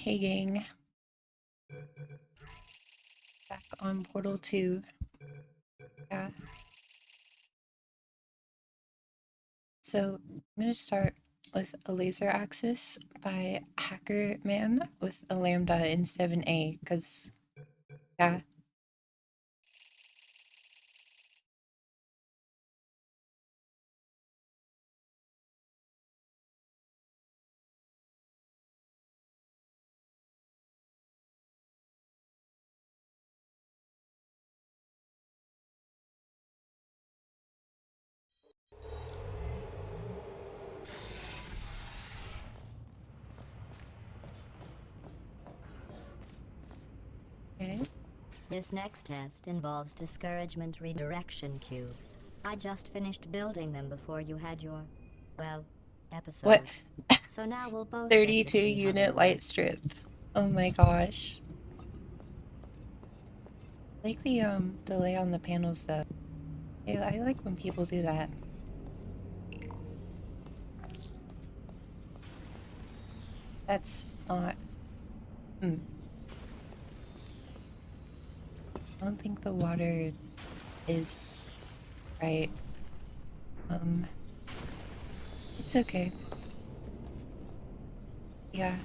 Hey gang, back on Portal 2. Yeah. So I'm gonna start with a laser axis by Hacker Man with a lambda instead of an A, because yeah. Okay. This next test involves discouragement redirection cubes. I just finished building them before you had your, well, episode. What? So now we'll both 32 get to see unit light strip. Oh my gosh. I like the delay on the panels though. I like when people do that. That's not... I don't think the water is right. It's okay. Yeah.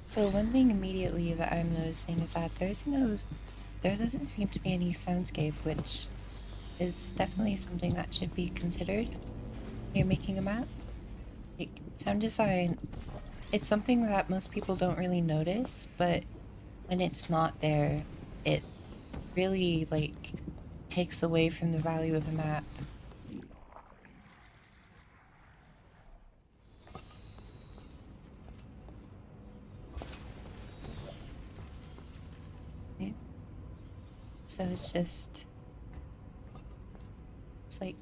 So one thing immediately that I'm noticing is that there doesn't seem to be any soundscape, which is definitely something that should be considered when you're making a map. Like, sound design, it's something that most people don't really notice, but when it's not there, it really, like, takes away from the value of the map. Okay. So it's like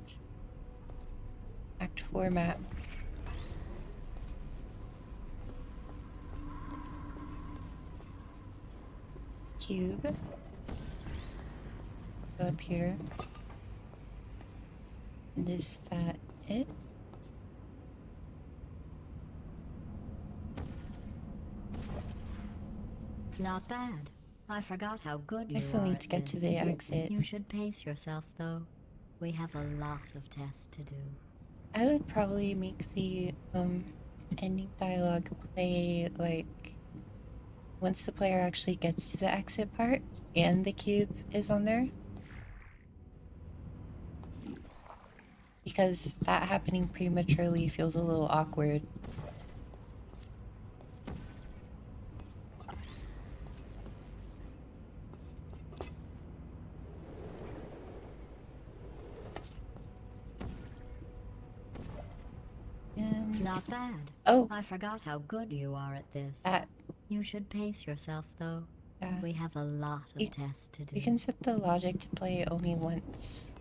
Act 4 map. Cube. Go up here. And is that it? Not bad. I forgot how good you are. I still need to get to the exit. You should pace yourself, though. We have a lot of tests to do. I would probably make the ending dialogue play like once the player actually gets to the exit part and the cube is on there. Because that happening prematurely feels a little awkward. And Not bad. oh, I forgot how good you are at this. that You should pace yourself, though. yeah. We have a lot of tests to do. You can set the logic to play only once.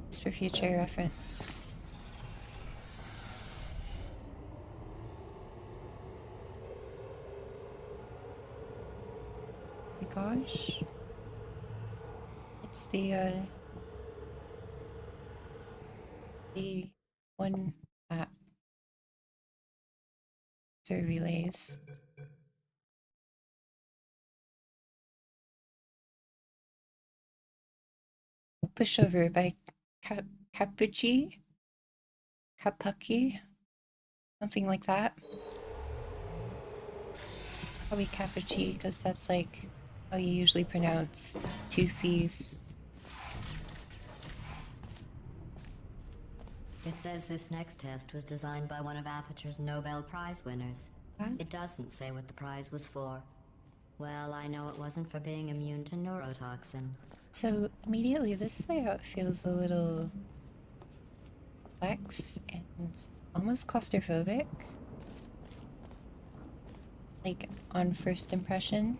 Just for future reference. Oh my gosh. It's the one map. So relays. Pushover by Capucci? Kapuki? Something like that. It's probably Capucci because that's like how you usually pronounce two C's. It says this next test was designed by one of Aperture's Nobel Prize winners. Huh? It doesn't say what the prize was for. Well, I know it wasn't for being immune to neurotoxin. So immediately this layout feels a little complex and almost claustrophobic. Like on first impression.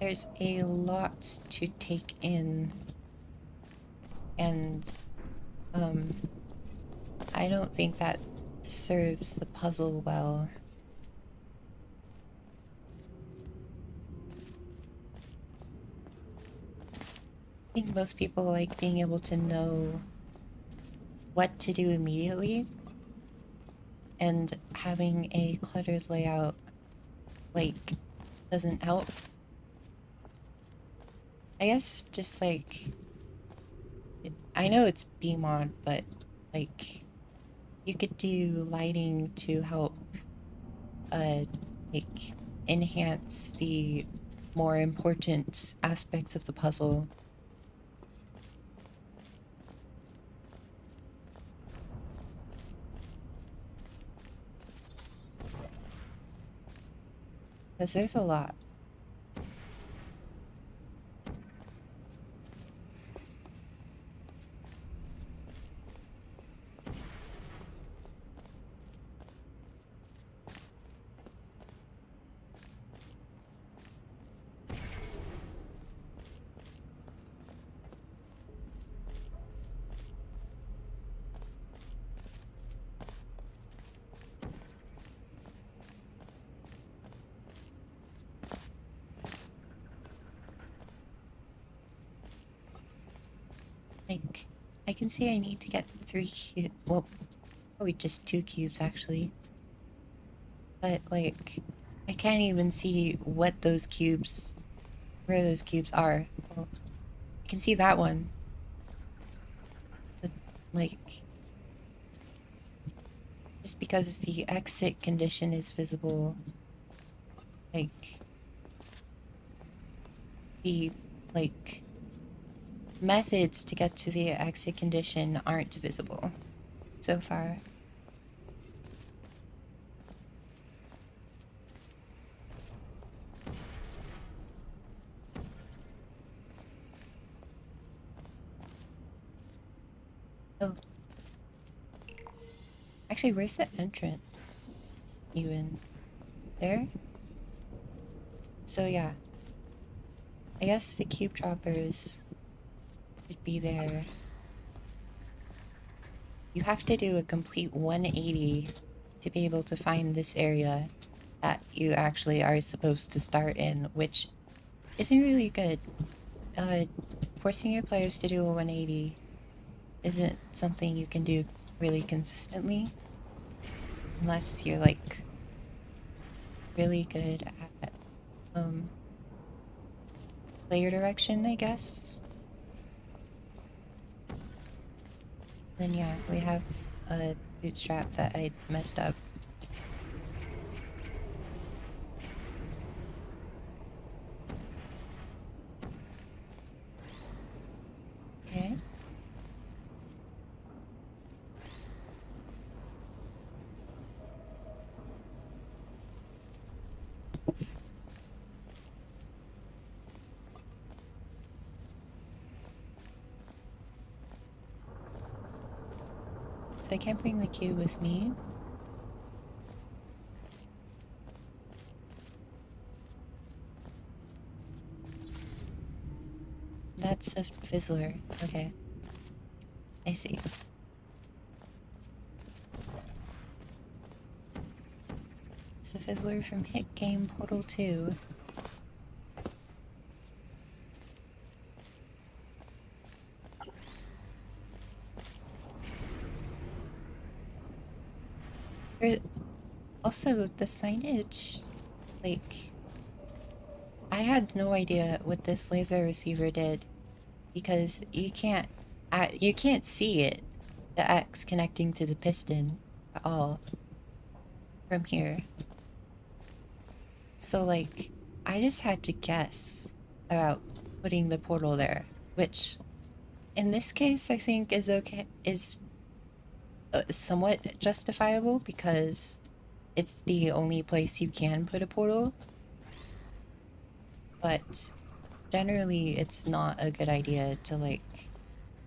There's a lot to take in. And I don't think that serves the puzzle well. think most people like being able to know what to do immediately, and having a cluttered layout, like, doesn't help. I guess just like, I know it's BMod, but like, you could do lighting to help, uh, like, enhance the more important aspects of the puzzle. Because there's a lot. Like, I can see I need to get 3 cubes. Well, probably just 2 cubes actually. But like, I can't even see what those cubes, where those cubes are. Well, I can see that one. But, like, just because the exit condition is visible, like, the, like, methods to get to the exit condition aren't visible so far. Oh. Actually, where's the entrance? Even there? So yeah. I guess the cube droppers should be there. You have to do a complete 180 to be able to find this area that you actually are supposed to start in, which isn't really good. Forcing your players to do a 180 isn't something you can do really consistently, unless you're like really good at player direction, I guess. Then yeah, we have a bootstrap that I messed up. Okay. So I can't bring the cube with me. That's a fizzler. Okay. I see. It's a fizzler from Hit Game Portal 2. Also, the signage, like, I had no idea what this laser receiver did, because you can't see it, the X connecting to the piston at all from here. So like, I just had to guess about putting the portal there, which in this case I think is okay, is somewhat justifiable because it's the only place you can put a portal. But generally it's not a good idea to like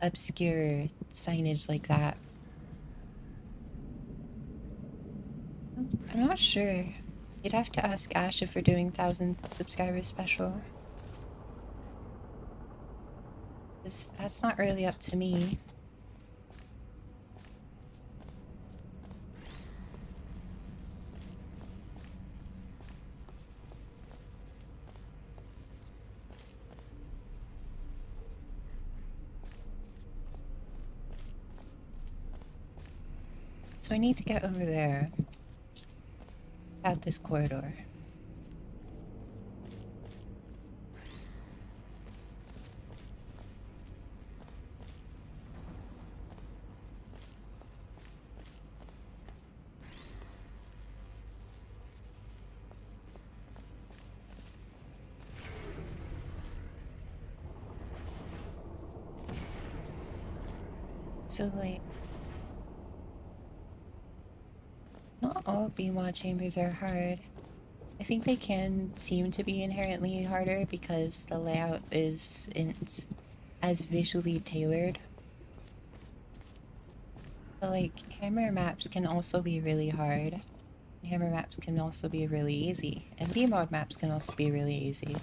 obscure signage like that. I'm not sure. You'd have to ask Ash if we're doing 1,000 subscriber special. That's not really up to me. So I need to get over there. Out this corridor. So, like, not all BMod chambers are hard. I think they can seem to be inherently harder because the layout isn't as visually tailored. But, like, hammer maps can also be really hard. Hammer maps can also be really easy. And BMod maps can also be really easy.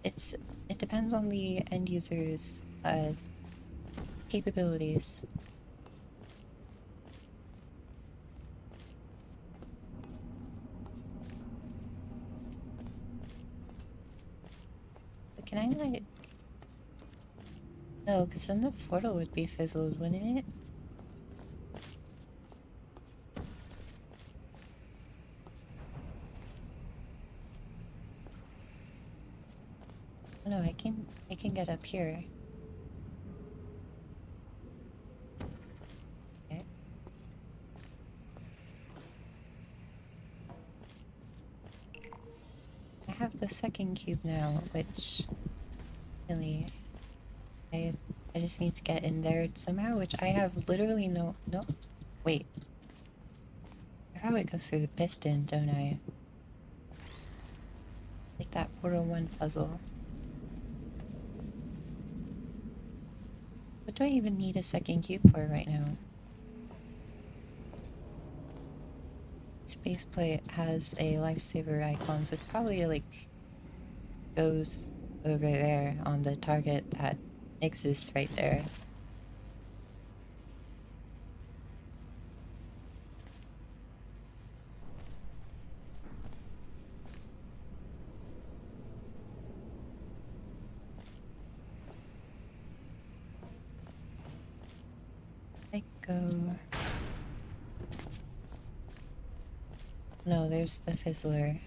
It depends on the end user's capabilities. But can I, like... No, because then the portal would be fizzled, wouldn't it? Oh, no, I can get up here. Okay. I have the second cube now, which really I just need to get in there somehow, which I have literally no wait. I probably go through the piston, don't I? Like that Portal 1 puzzle. What do I even need a second cube for right now? Spaceplate has a lifesaver icon, so it probably like goes over there on the target that exists right there. I go... No, there's the fizzler.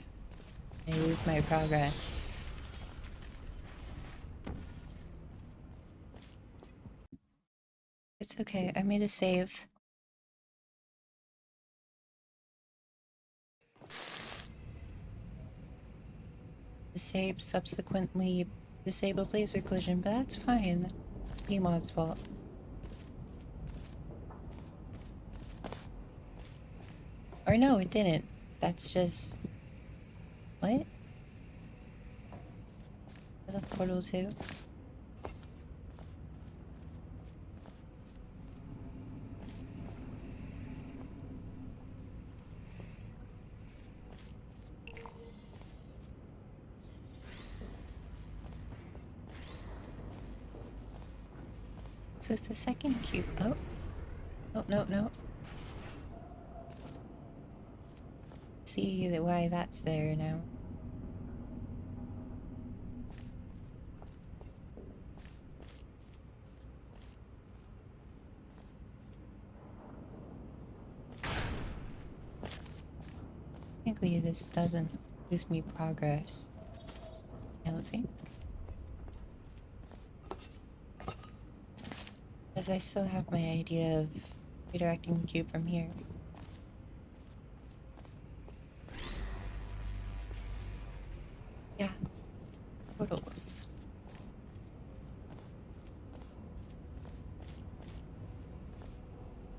I lose my progress. It's okay, I made a save. The save subsequently disabled laser collision, but that's fine. It's PMod's fault. Or no, it didn't. That's just... What? The portal 2? So the second cube... Oh. Oh, no, no. See why that's there now. Technically, this doesn't boost me progress. I don't think. Because I still have my idea of redirecting the cube from here. Yeah. Portals.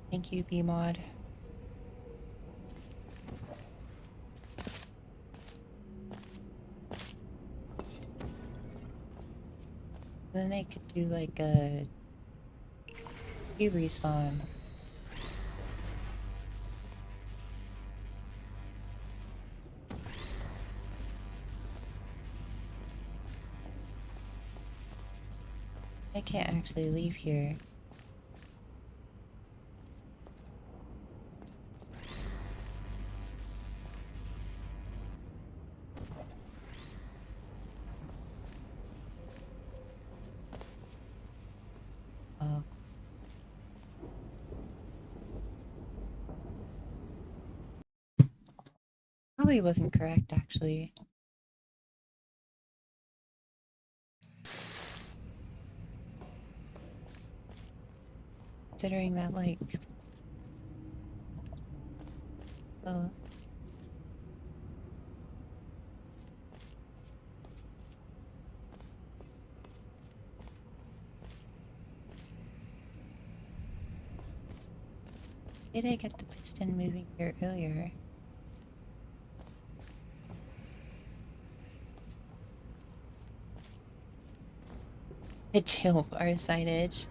Thank you, BMod. Then I could do like a cube respawn. I can't actually leave here. Oh. probably wasn't correct, actually. Considering that, like... Oh... Did I get the piston moving here earlier? The jail bar signage.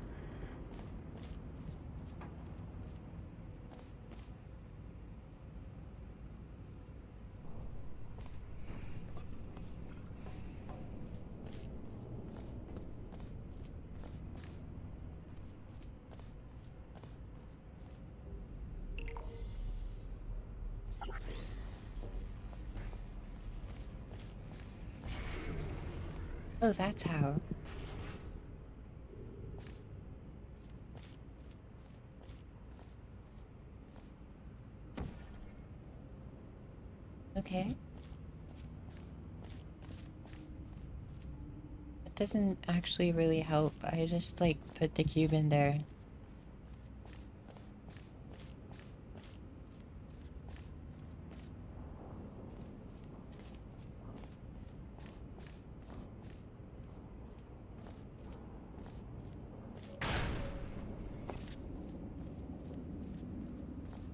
Oh, that's how. Okay. It doesn't actually really help. I just, like, put the cube in there.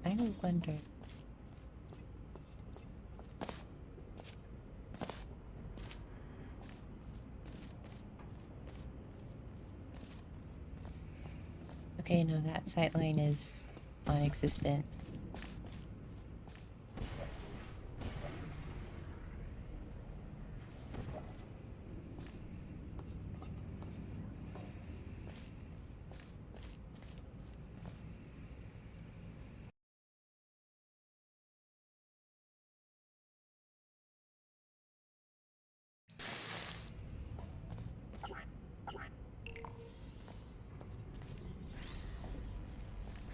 I wonder. Okay, no, that sightline is non-existent.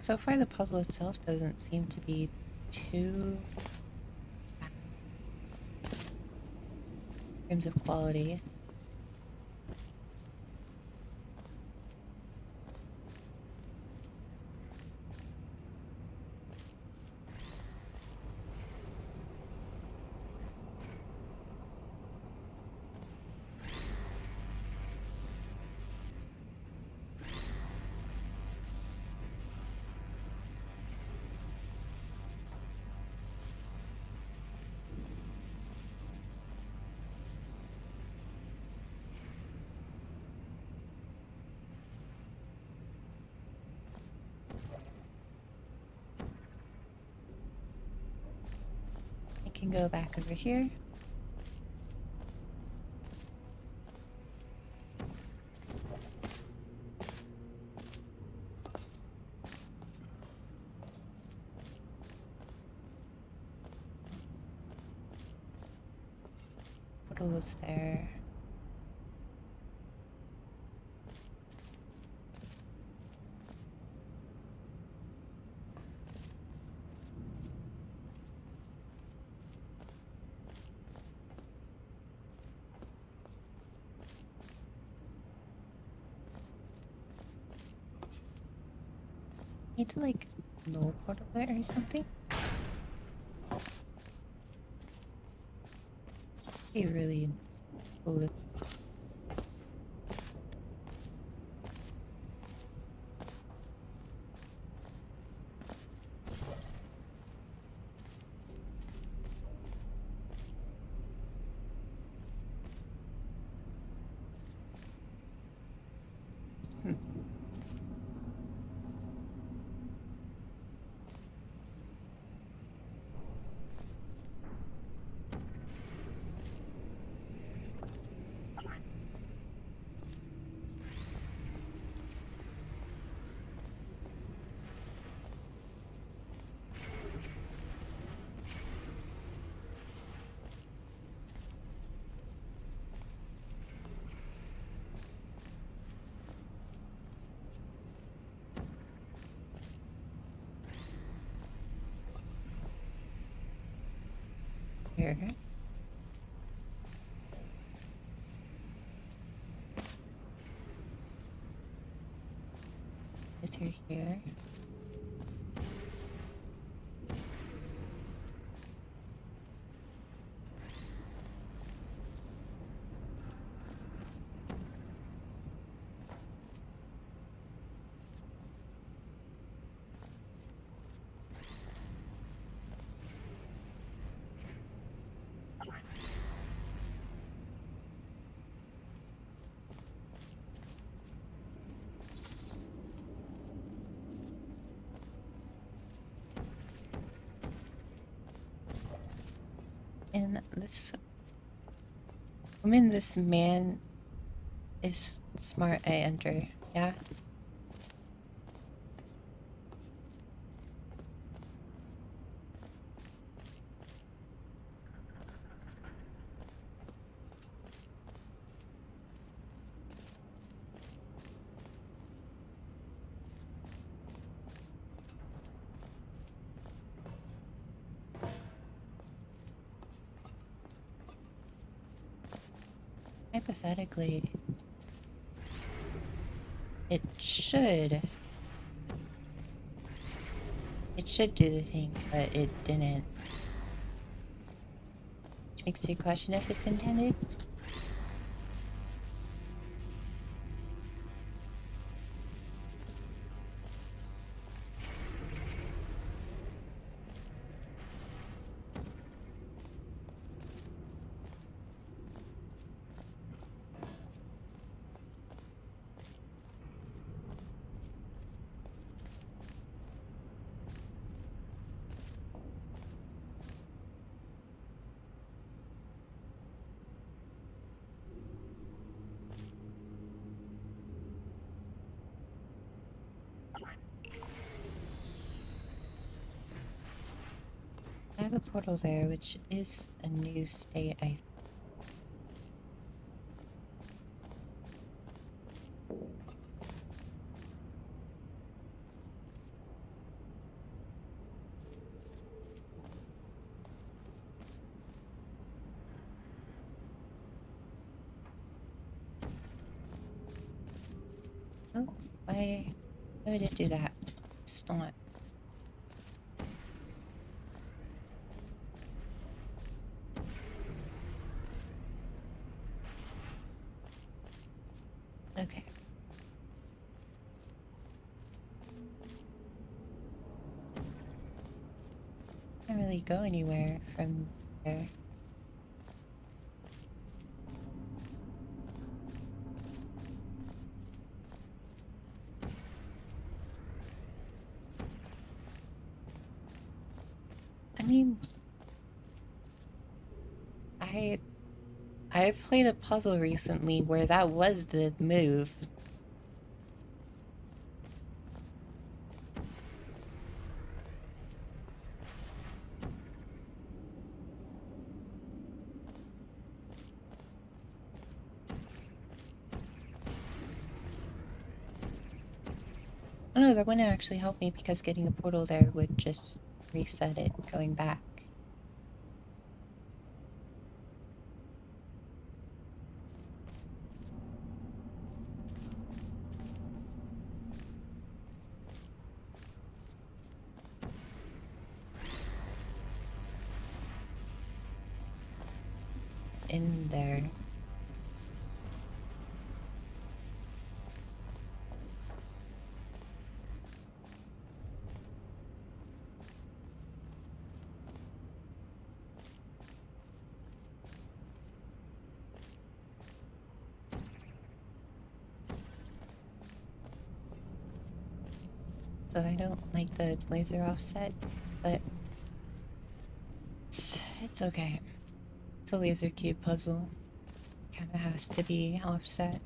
So far, the puzzle itself doesn't seem to be too bad in terms of quality. I can go back over here. What was there? Need to, like, null portal there or something? Be really cool. here. Go through here. And this woman, this man is smart, I enter. Yeah? Hypothetically, it should do the thing, but it didn't. Which makes you question if it's intended. I have a portal there, which is a new state, I think. Oh, why would it do that? It's not. Okay. Can't really go anywhere from there. I mean, I played a puzzle recently where that was the move. Oh no, that wouldn't actually help me because getting a portal there would just reset it going back. In there. So I don't like the laser offset, but it's okay. It's a laser cube puzzle. Kinda has to be offset.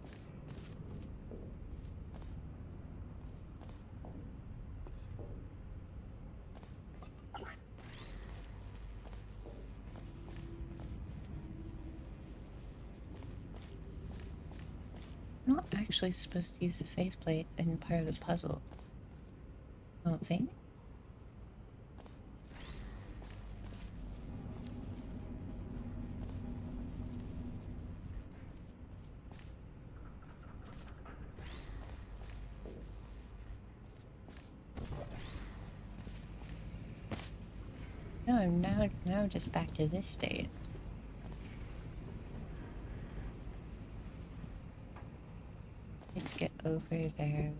I'm not actually supposed to use the faith plate in part of the puzzle. I don't think. I'm now just back to this state. Let's get over there.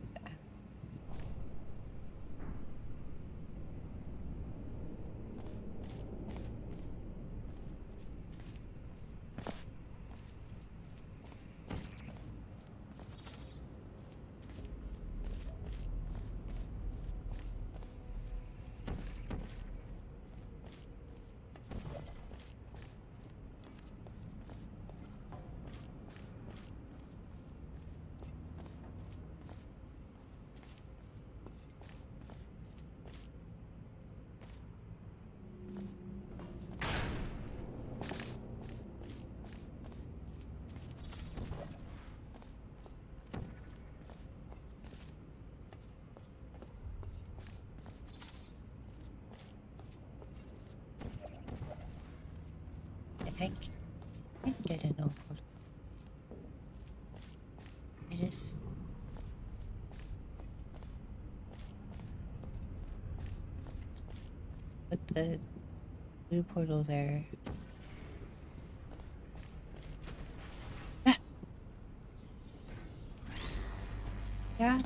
I can get an over. I just put the blue portal there. Ah! Yeah.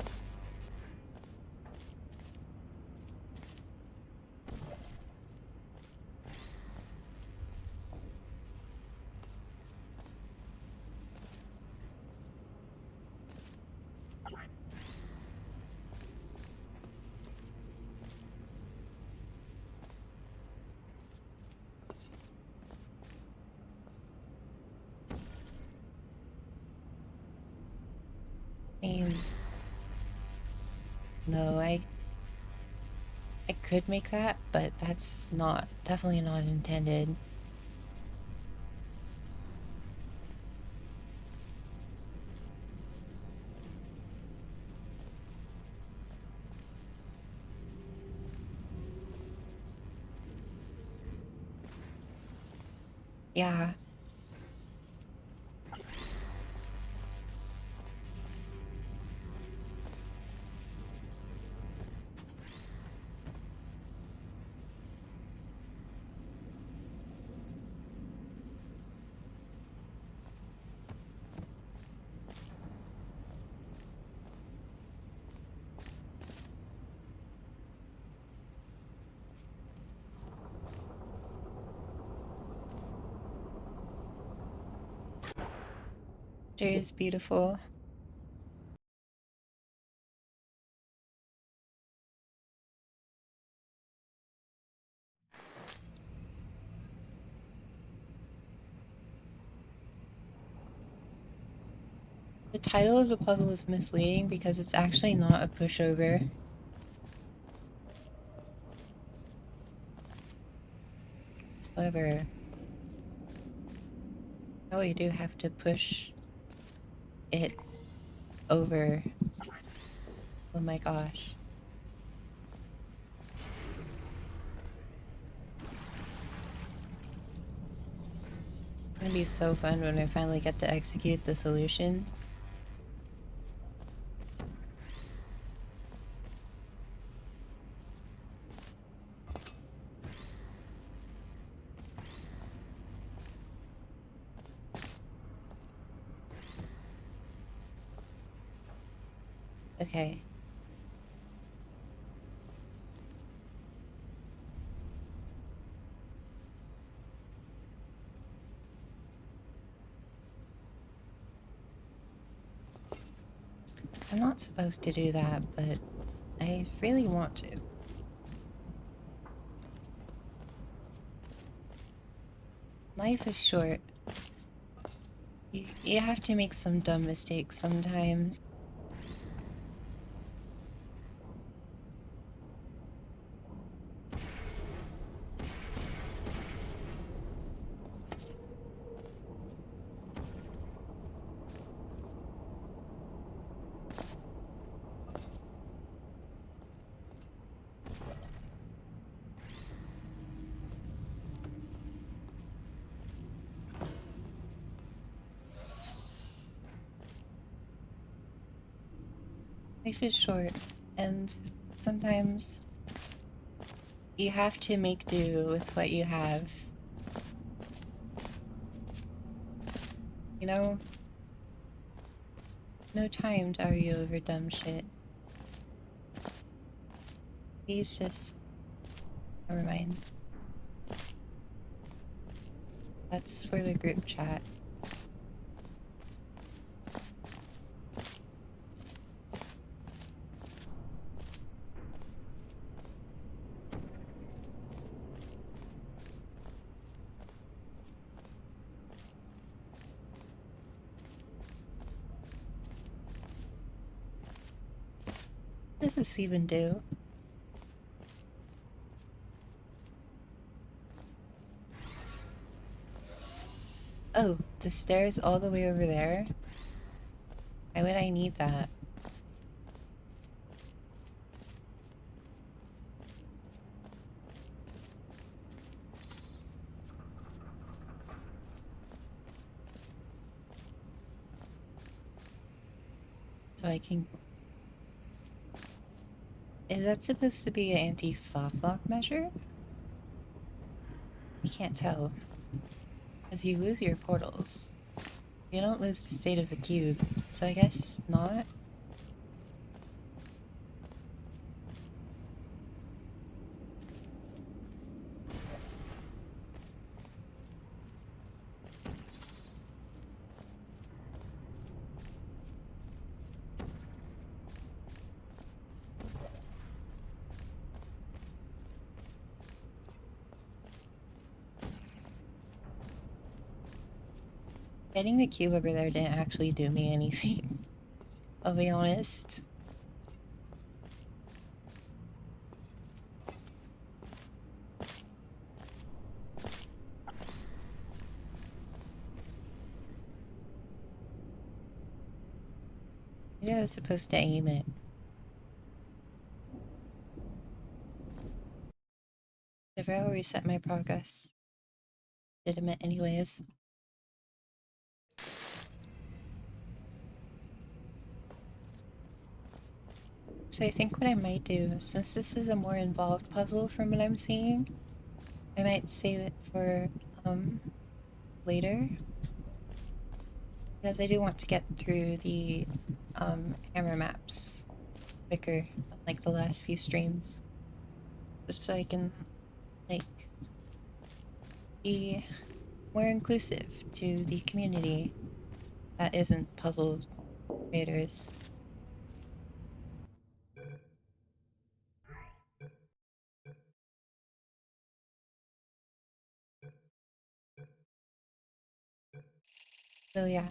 I mean, no, I could make that, but that's definitely not intended. Yeah. Sure is beautiful. The title of the puzzle is misleading because it's actually not a pushover. However, oh, you do have to push it over. Oh my gosh. It's gonna be so fun when I finally get to execute the solution. Okay. I'm not supposed to do that, but I really want to. Life is short. You have to make some dumb mistakes sometimes. Life is short, and sometimes You have to make do with what you have. You know? No time to argue over dumb shit. Please just... Never mind. That's for the group chat. What does this even do? Oh, the stairs all the way over there? Why would I need that? So I can... Is that supposed to be an anti-soft lock measure? I can't tell. Because you lose your portals. You don't lose the state of the cube, so I guess not? Getting the cube over there didn't actually do me anything. I'll be honest. Maybe I was supposed to aim it. Never will reset my progress. Legitimate anyways. So I think what I might do, since this is a more involved puzzle from what I'm seeing, I might save it for, later. Because I do want to get through the, hammer maps quicker, like the last few streams. Just so I can, like, be more inclusive to the community that isn't puzzle creators. So yeah,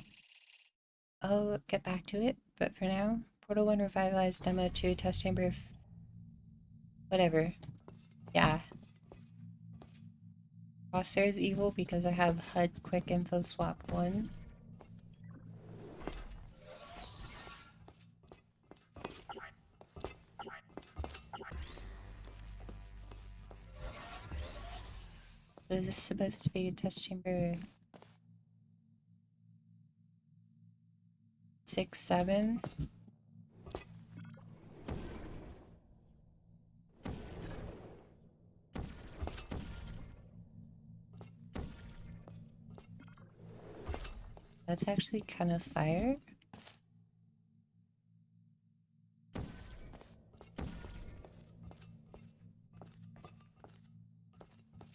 I'll get back to it, but for now, Portal 1 Revitalized Demo 2 Test Chamber whatever. Yeah. Crosshair's evil because I have HUD Quick Info Swap 1. So is this supposed to be Test Chamber 6, 7? That's actually kind of fire.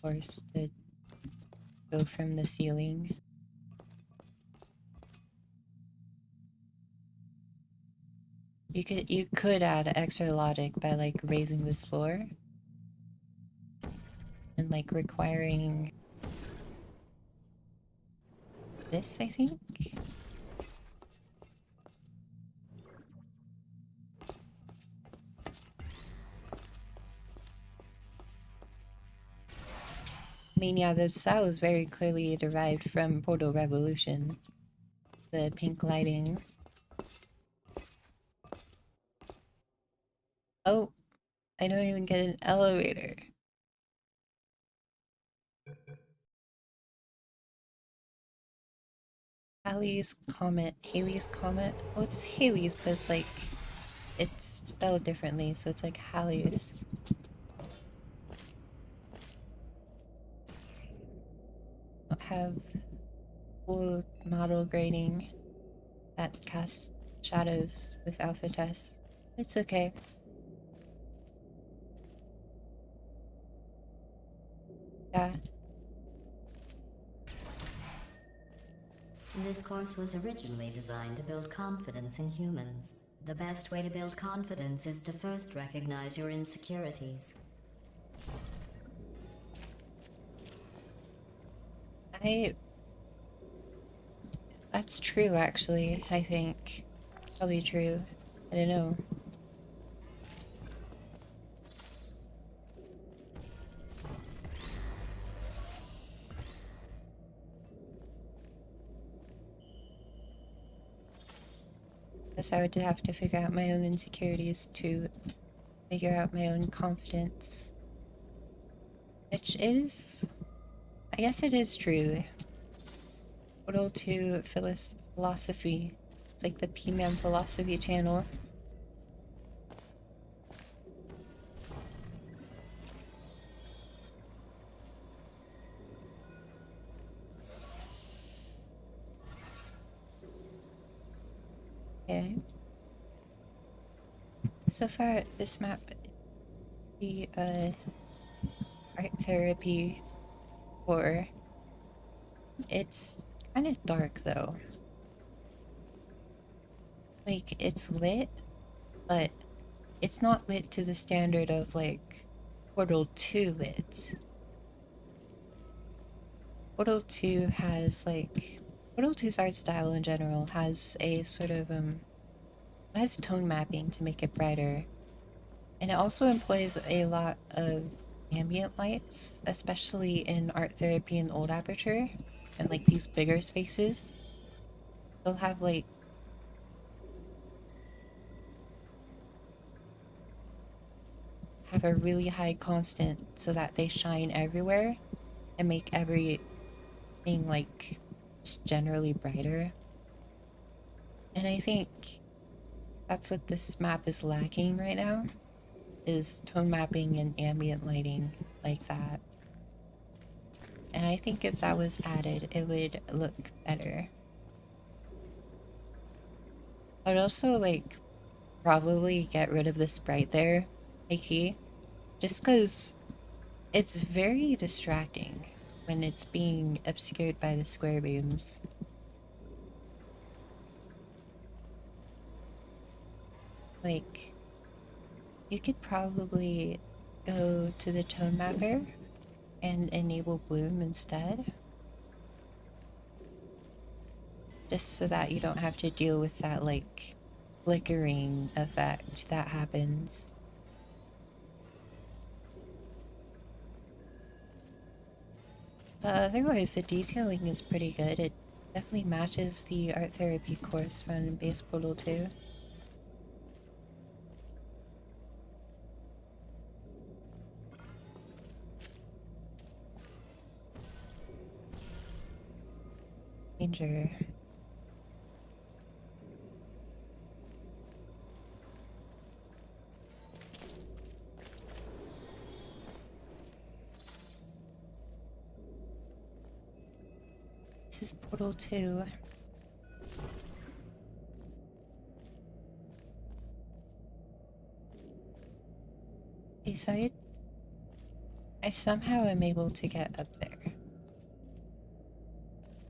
Forced to go from the ceiling. You could add extra logic by like raising this floor and like requiring this, I think. I mean, yeah, the style is very clearly derived from Portal Revolution. The pink lighting. Oh, I don't even get an elevator. Halley's Comet. Halley's Comet? Oh, it's Halley's, but it's like... It's spelled differently, so it's like Halley's. don't have full model grading that casts shadows with alpha tests. It's okay. Yeah. This course was originally designed to build confidence in humans. The best way to build confidence is to first recognize your insecurities. That's true, actually, I think. Probably true. I don't know. Guess I would have to figure out my own insecurities to figure out my own confidence. Which is... I guess it is true. Portal to philosophy. It's like the PMaM philosophy channel. Okay. So far, this map, the art therapy for, it's kind of dark though. Like, it's lit, but it's not lit to the standard of like Portal 2 lit. Portal 2 has like, Portal 2's art style in general has a sort of it has tone mapping to make it brighter. And it also employs a lot of ambient lights, especially in art therapy and old aperture, and like these bigger spaces. They'll have like a really high constant so that they shine everywhere and make everything like just generally brighter. And I think that's what this map is lacking right now, is tone mapping and ambient lighting like that. And I think if that was added, it would look better. I'd also like probably get rid of the sprite there, Ikey, just because it's very distracting when it's being obscured by the square beams. Like, you could probably go to the tone mapper and enable bloom instead. Just so that you don't have to deal with that, like, flickering effect that happens. Otherwise, the detailing is pretty good. It definitely matches the art therapy course found in base Portal 2. Danger. This is Portal 2. Okay, so I somehow am able to get up there.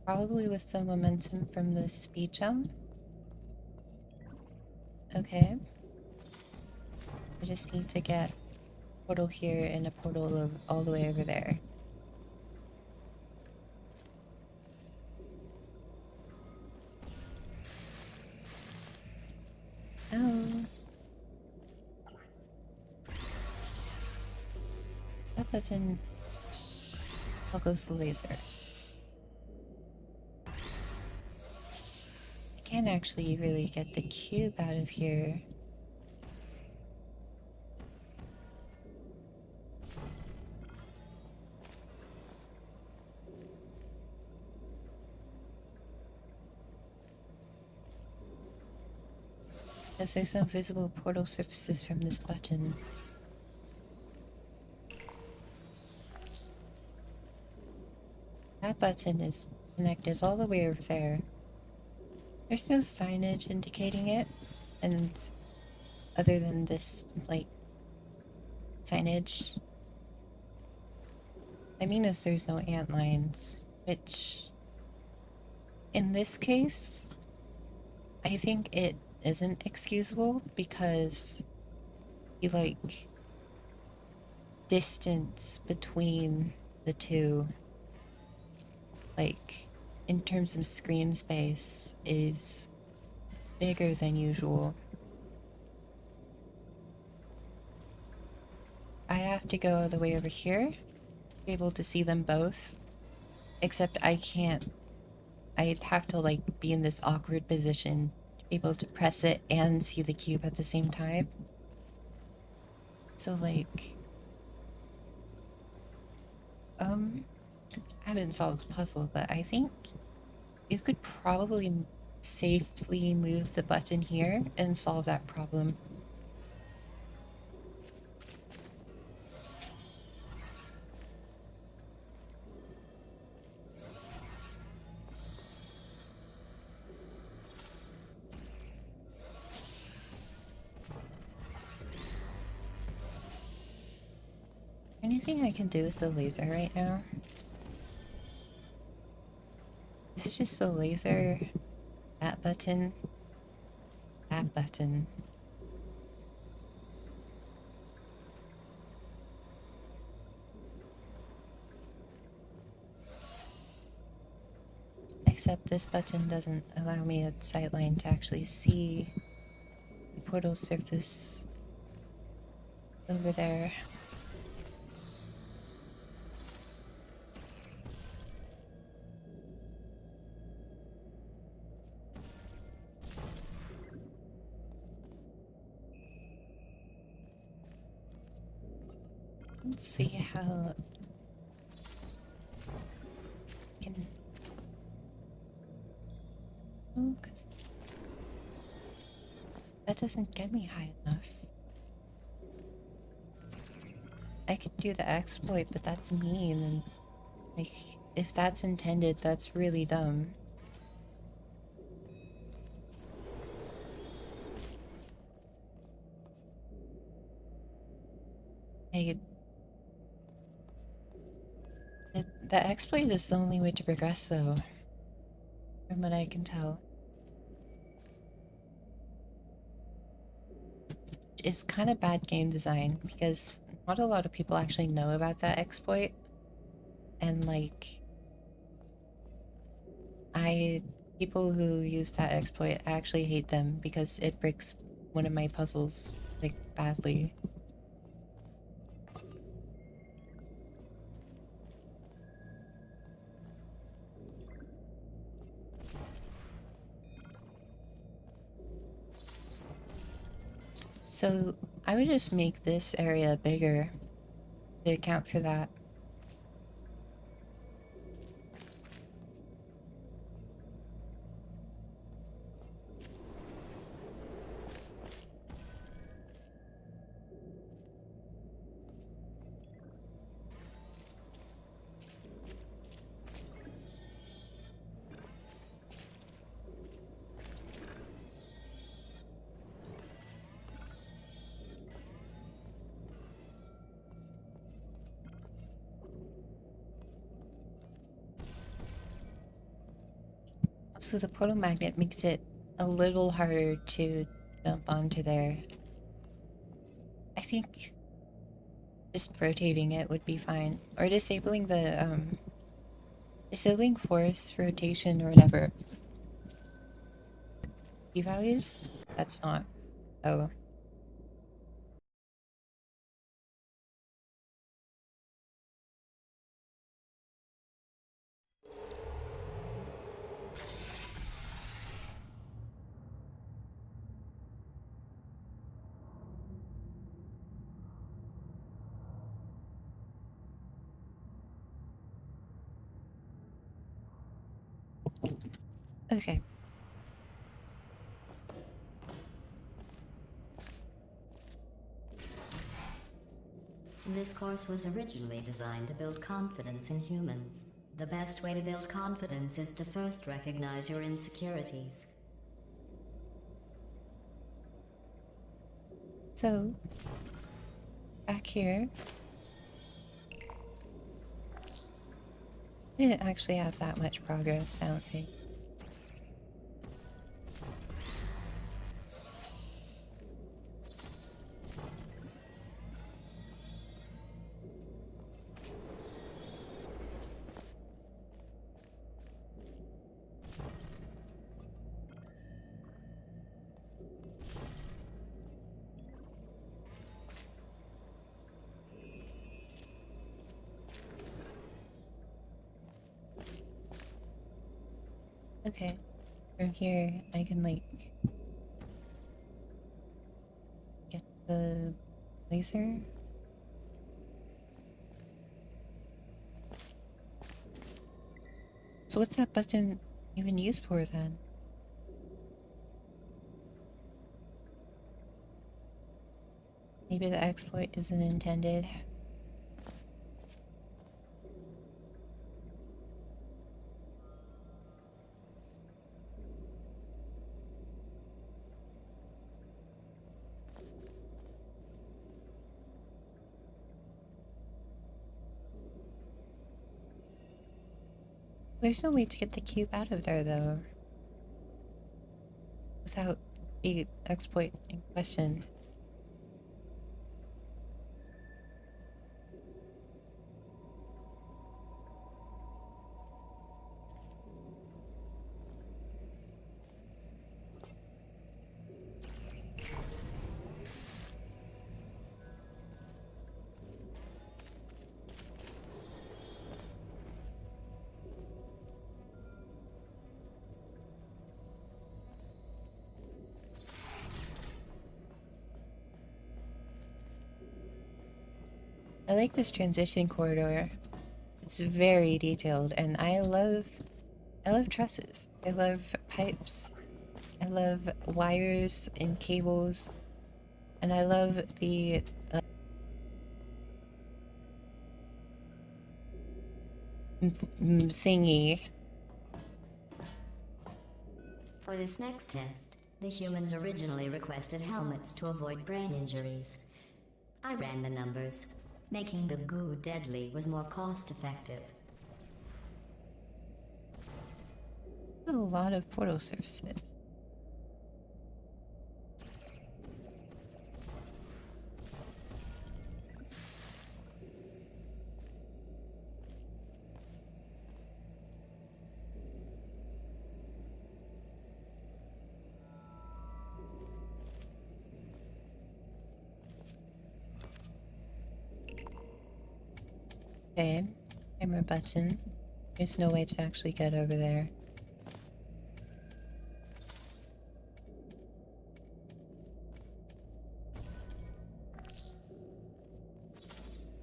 Probably with the momentum from the speed jump. Okay. I just need to get a portal here and a portal all the way over there. Oh. That button toggles the laser. I can't actually really get the cube out of here. Because there's no visible portal surfaces from this button. That button is connected all the way over there. There's no signage indicating it, and other than this, like, signage, I mean is there's no ant lines, which, in this case, I think it isn't excusable because the, like, distance between the two, like, in terms of screen space, is bigger than usual. I have to go all the way over here to be able to see them both, except I can't. I'd have to, like, be in this awkward position to be able to press it and see the cube at the same time. So, like, I haven't solved the puzzle, but I think you could probably safely move the button here and solve that problem. Anything I can do with the laser right now? Is it just the laser, that button, that button? Except this button doesn't allow me a sightline to actually see the portal surface over there. Let's see how I can. Oh, 'cause that doesn't get me high enough. I could do the exploit, but that's mean, and, like, if that's intended, that's really dumb. I, the exploit is the only way to progress, though, from what I can tell. It's kind of bad game design, because not a lot of people actually know about that exploit, and, like, people who use that exploit, I actually hate them because it breaks one of my puzzles, like, badly. So I would just make this area bigger to account for that. So the portal magnet makes it a little harder to jump onto there. I think just rotating it would be fine. Or disabling the, disabling force, rotation, or whatever. Key values? That's not. Oh. Okay. This course was originally designed to build confidence in humans. The best way to build confidence is to first recognize your insecurities. So, back here, I didn't actually have that much progress, I don't think. Okay, from here I can like get the laser. So what's that button even used for then? Maybe the exploit isn't intended. There's no way to get the cube out of there though, without the exploit in question. I like this transition corridor. It's very detailed, and I love trusses. I love pipes. I love wires and cables, and I love the thingy. For this next test, the humans originally requested helmets to avoid brain injuries. I ran the numbers. Making the goo deadly was more cost-effective. A lot of portal surfaces. Okay, camera button. There's no way to actually get over there.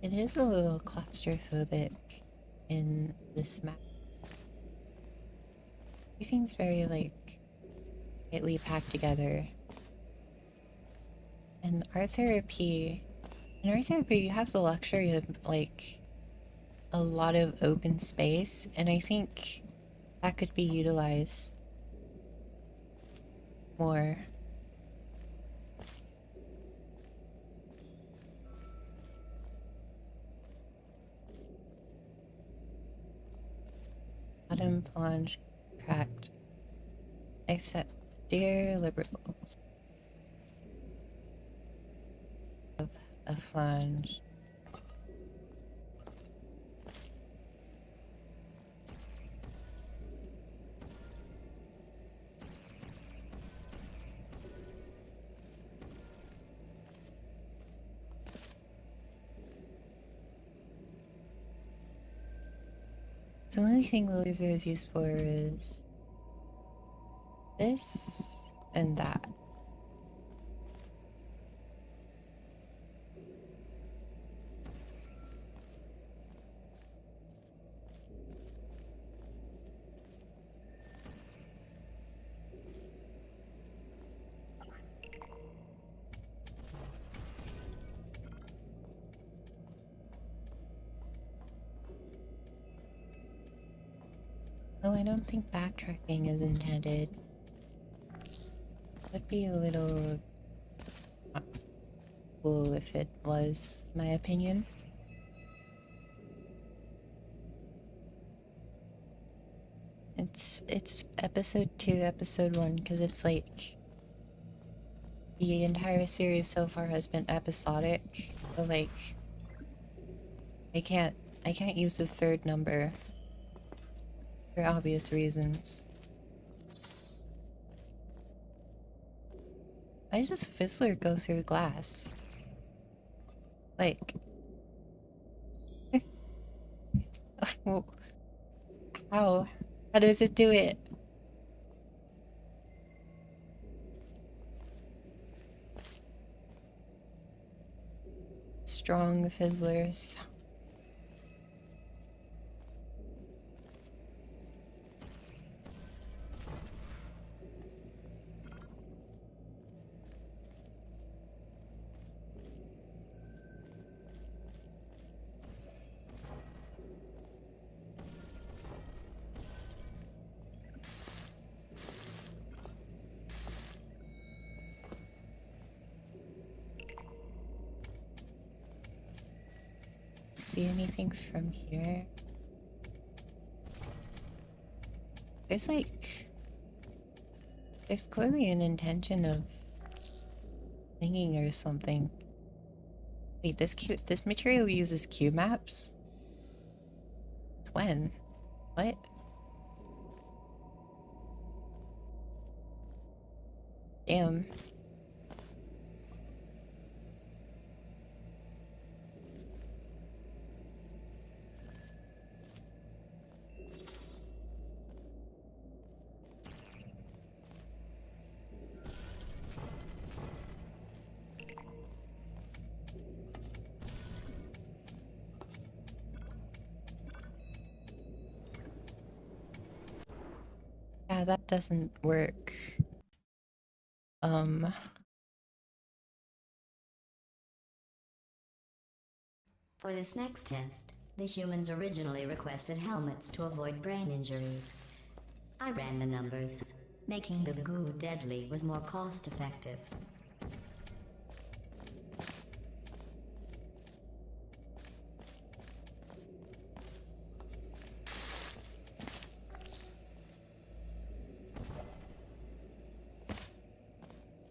It is a little claustrophobic in this map. Everything's very, like, tightly packed together. And art therapy... In art therapy, you have the luxury of, like, a lot of open space, and I think that could be utilized more. Bottom plunge cracked. Except, dear liberals. Of a flange. The only thing the laser is used for is this and that. No, I don't think backtracking is intended. Would be a little cool if it was, my opinion. It's episode 2, episode 1, because it's like the entire series so far has been episodic. So like I can't use the third number for obvious reasons. Why does this fizzler go through glass? Like how? How does it do it? Strong fizzlers. See anything from here? There's clearly an intention of thinking or something. Wait, this material uses Q maps? When? What? Damn. Yeah, that doesn't work. For this next test, the humans originally requested helmets to avoid brain injuries. I ran the numbers. Making the goo deadly was more cost-effective.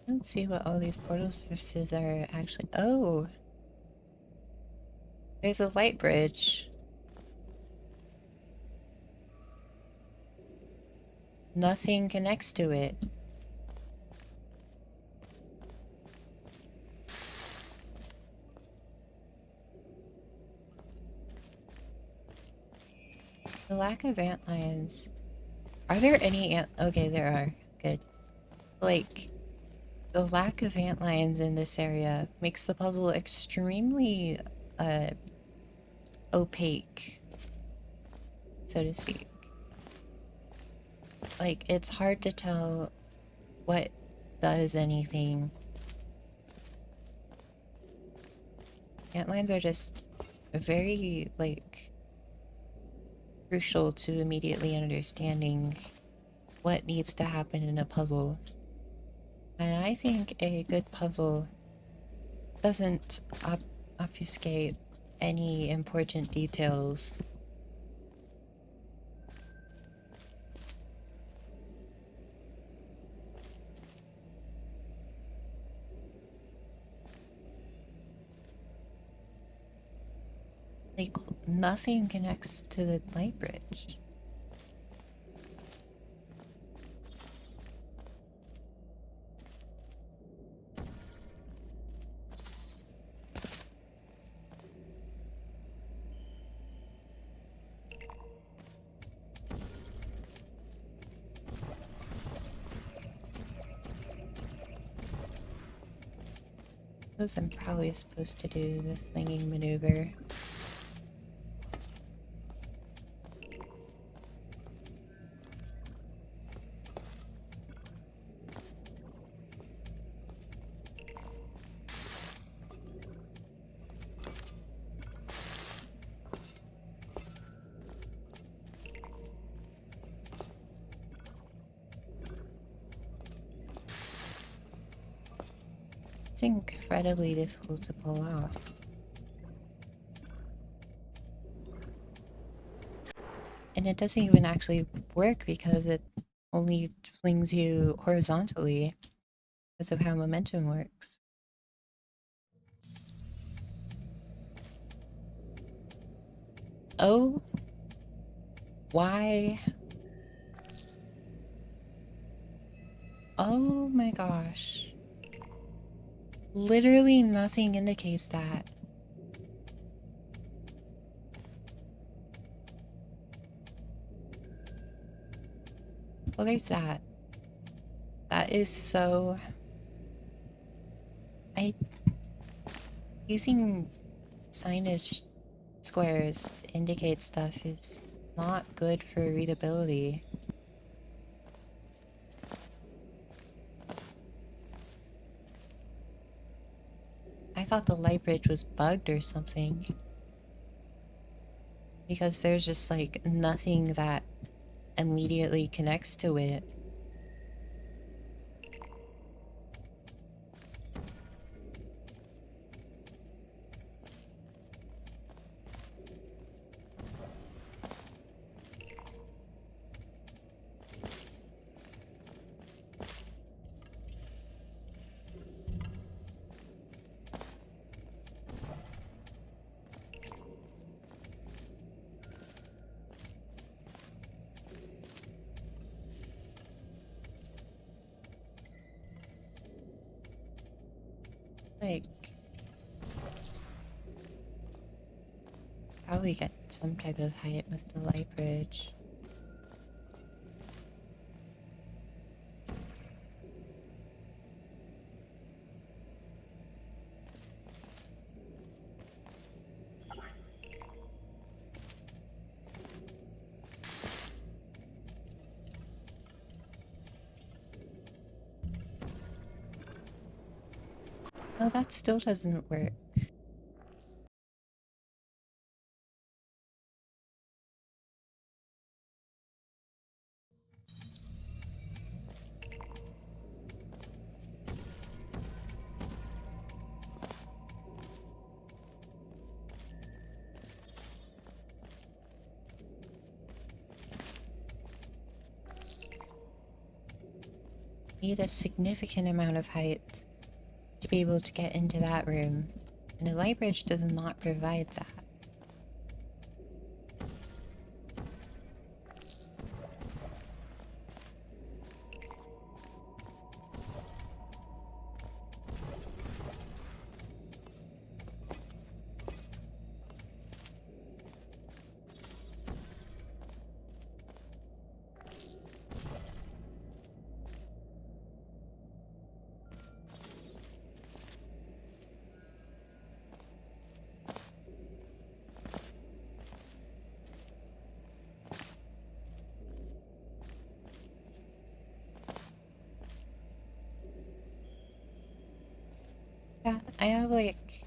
Let's see what all these portal surfaces are actually. Oh! There's a light bridge. Nothing connects to it. The lack of antlines. Are there any okay, there are. Good. Like, the lack of antlines in this area makes the puzzle extremely, opaque, so to speak. Like, it's hard to tell what does anything. Antlines are just very, like, crucial to immediately understanding what needs to happen in a puzzle. And I think a good puzzle doesn't obfuscate any important details. Like, nothing connects to the light bridge. Suppose I'm probably supposed to do the flinging maneuver. It's incredibly difficult to pull off. And it doesn't even actually work because it only flings you horizontally because of how momentum works. Oh, why? Oh my gosh. Literally nothing indicates that. Well, there's that. That is so... Using signage squares to indicate stuff is not good for readability. I thought the light bridge was bugged or something. Because there's just like nothing that immediately connects to it. Like, probably get some type of height with the light bridge. No, that still doesn't work. Need a significant amount of height to be able to get into that room, and the light bridge does not provide that. Yeah, I have like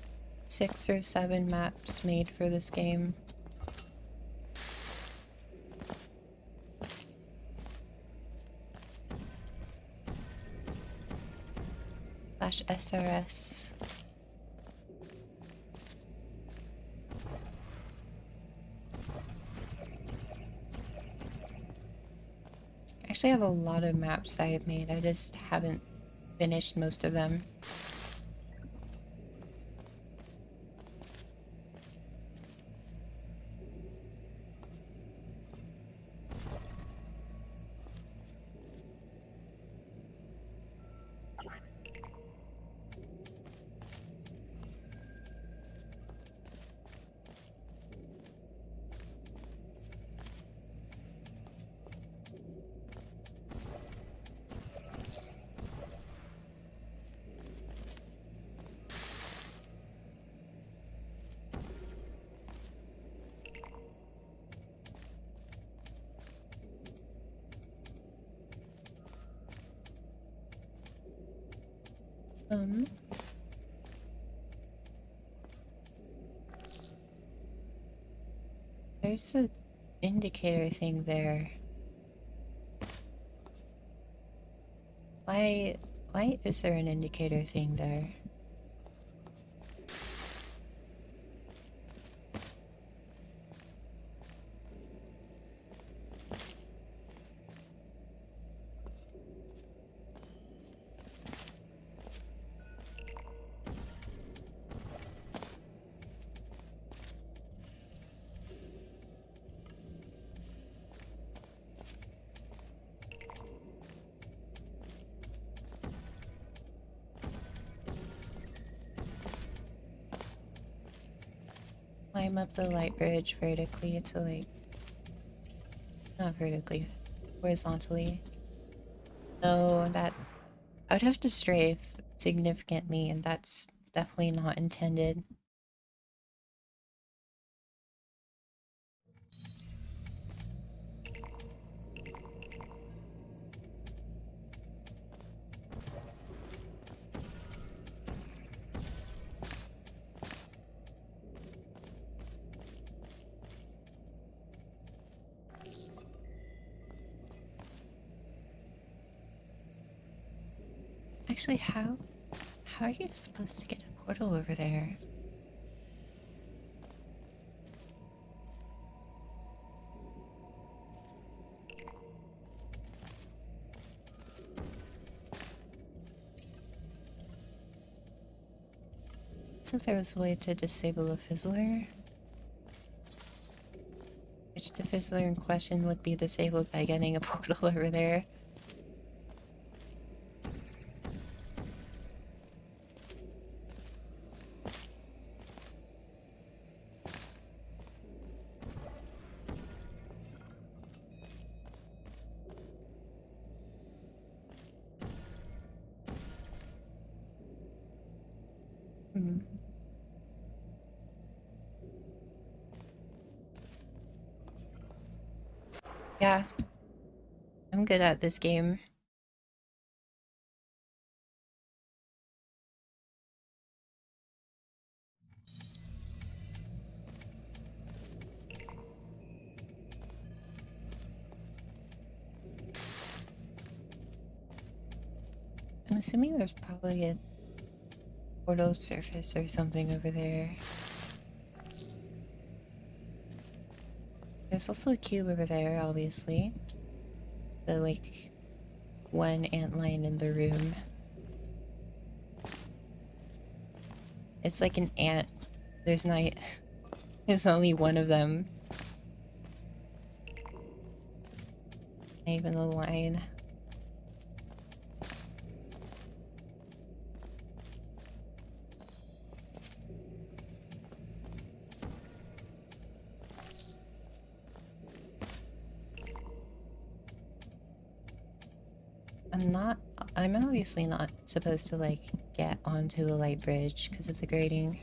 6 or 7 maps made for this game. /SRS. I actually have a lot of maps that I've made, I just haven't finished most of them. There's an indicator thing there. Why is there an indicator thing there? climb up the light bridge vertically to like... Not vertically, horizontally. So that... I would have to strafe significantly, and that's definitely not intended. Actually, how are you supposed to get a portal over there? So there was a way to disable a fizzler, which the fizzler in question would be disabled by getting a portal over there. Hmm. Yeah, I'm good at this game. I'm assuming there's probably a portal surface or something over there. There's also a cube over there, obviously. The, like, one antlion in the room. It's like an ant. There's not... There's only one of them. Not even a line. I'm obviously not supposed to, like, get onto the light bridge because of the grading.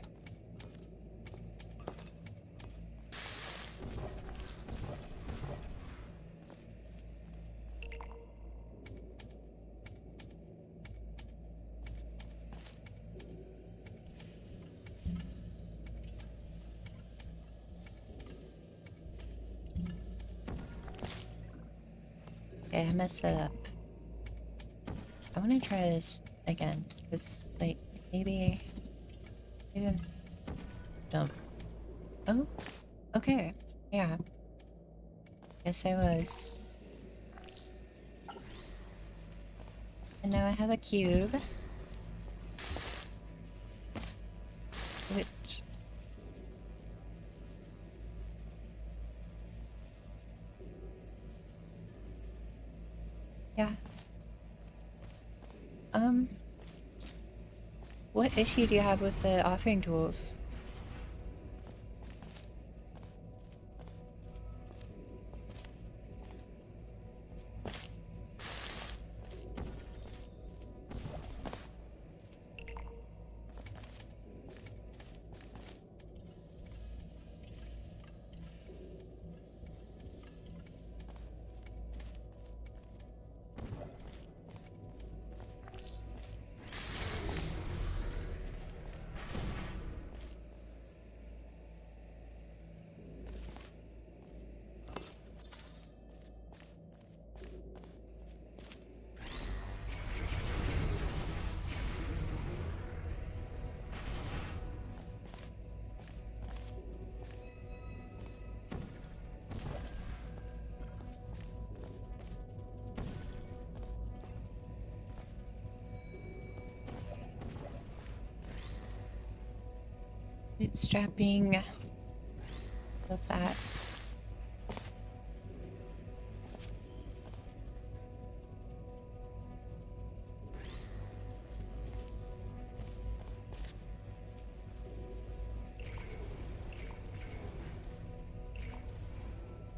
Okay, I messed that up. I want to try this again, because, like, maybe... Jump. Oh? Okay. Yeah. Yes, I was. And now I have a cube. Which... Yeah. What issue do you have with the authoring tools? Bootstrapping. Love that.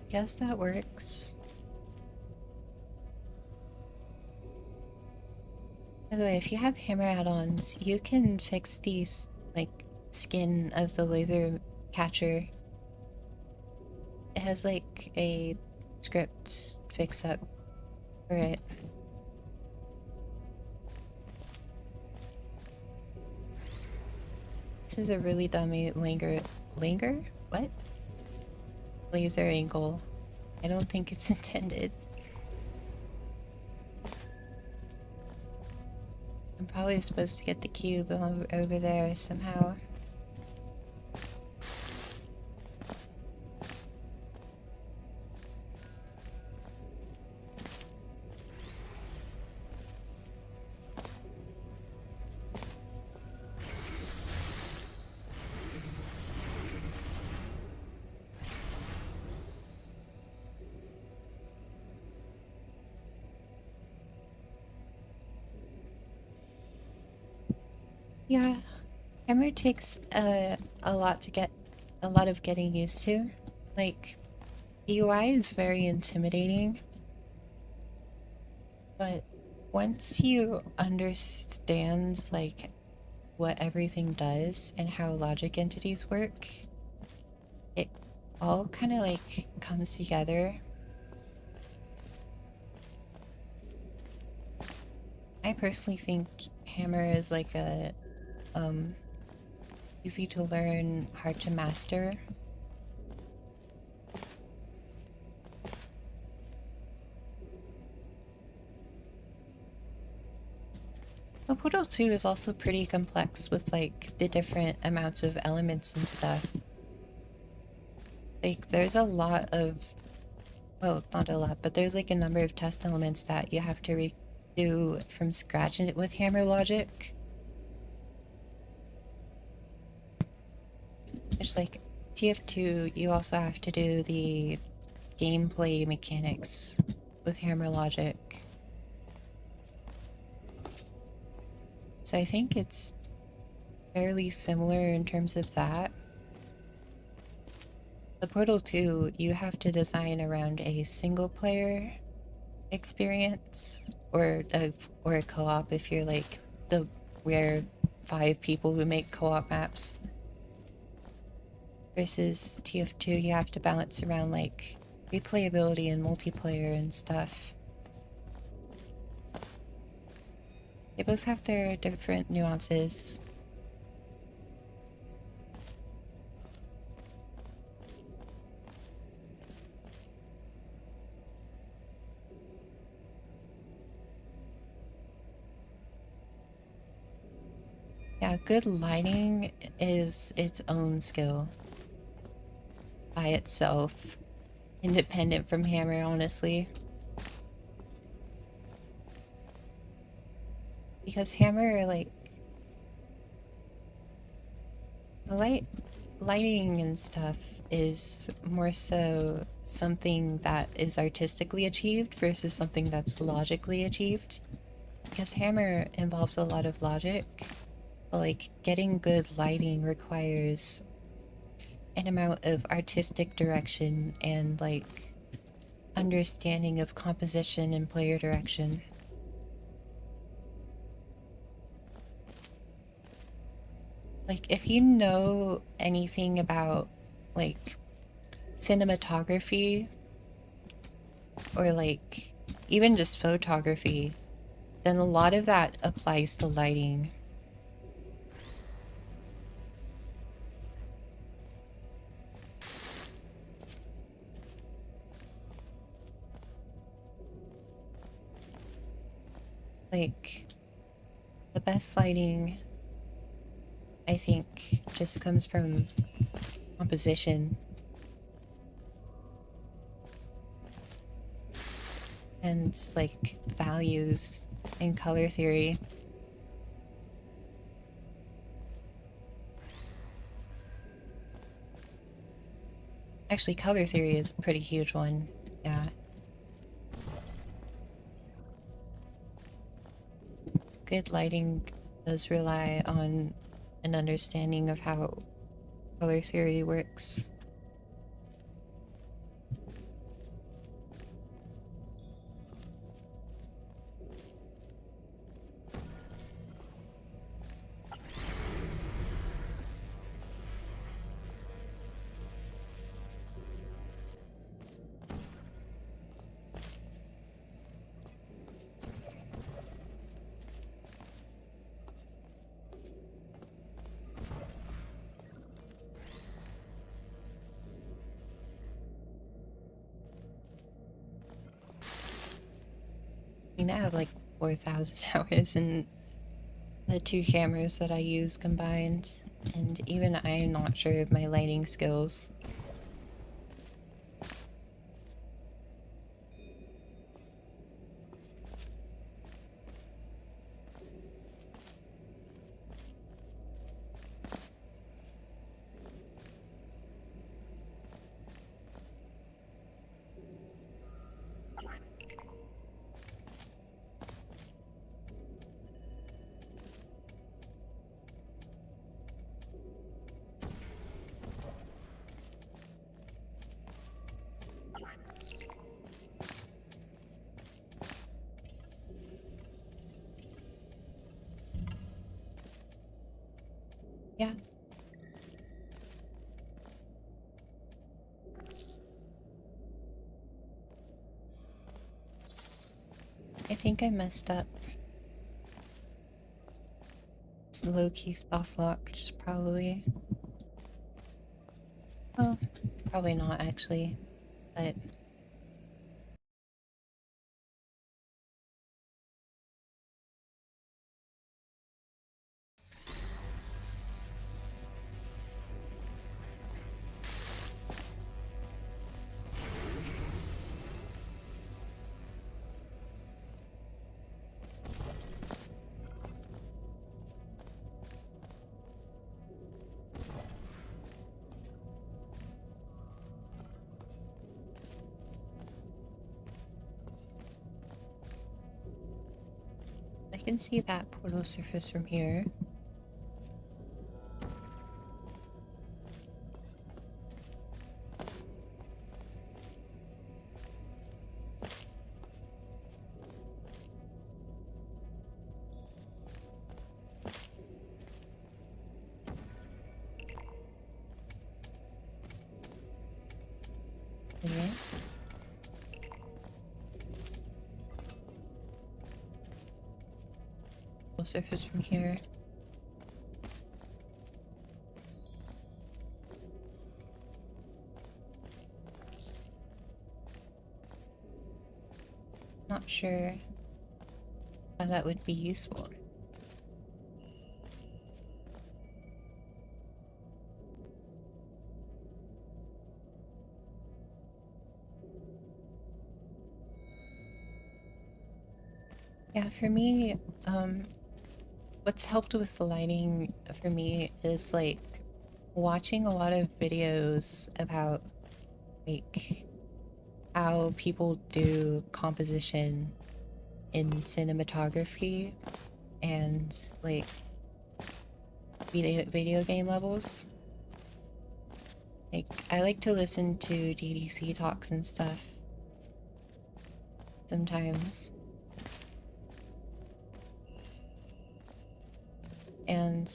Guess that works. By the way, if you have hammer add-ons, you can fix these, like, skin of the laser catcher. It has, like, a script fix-up for it. This is a really dummy linger? What? Laser angle. I don't think it's intended. I'm probably supposed to get the cube over there somehow. Yeah, hammer takes a lot of getting used to. Like, the UI is very intimidating, but once you understand like what everything does and how logic entities work, it all kind of like comes together. I personally think hammer is like a easy to learn, hard to master. But Portal 2 is also pretty complex with like the different amounts of elements and stuff. Like there's a lot of, well, not a lot, but there's like a number of test elements that you have to redo from scratch with hammer logic. It's like TF2, you also have to do the gameplay mechanics with hammer logic. So I think it's fairly similar in terms of that. The Portal 2, you have to design around a single player experience or a co-op if you're like the rare 5 people who make co-op maps. Versus TF2, you have to balance around like replayability and multiplayer and stuff. They both have their different nuances. Yeah, good lighting is its own skill by itself, independent from hammer, honestly. Because hammer, like, the lighting and stuff is more so something that is artistically achieved versus something that's logically achieved. Because hammer involves a lot of logic, but like getting good lighting requires an amount of artistic direction and like understanding of composition and player direction. Like if you know anything about like cinematography or like even just photography, then a lot of that applies to lighting. Like, the best lighting, I think, just comes from composition. And, like, values and color theory. Actually, color theory is a pretty huge one, yeah. Good lighting does rely on an understanding of how color theory works. mean, I have like 4,000 hours in the 2 cameras that I use combined, and even I am not sure of my lighting skills. Yeah. I think I messed up. It's low-key soft locked, probably. Well, probably not actually, but I can see that portal surface from here. Okay. Portal surface from here. Not sure how that would be useful. Yeah, for me, what's helped with the lighting for me is like watching a lot of videos about like how people do composition in cinematography and like video game levels. Like I like to listen to DDC talks and stuff sometimes. And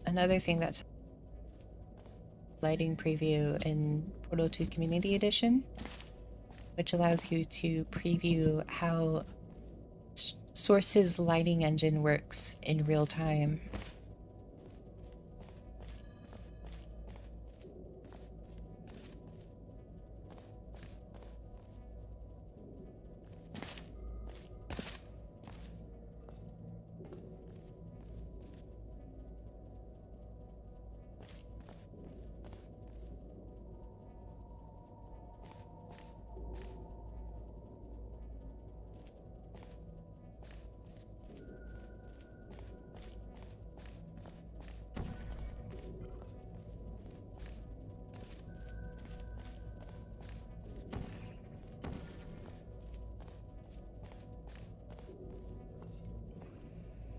another thing that's lighting preview in Portal 2 Community Edition, which allows you to preview how Source's lighting engine works in real time.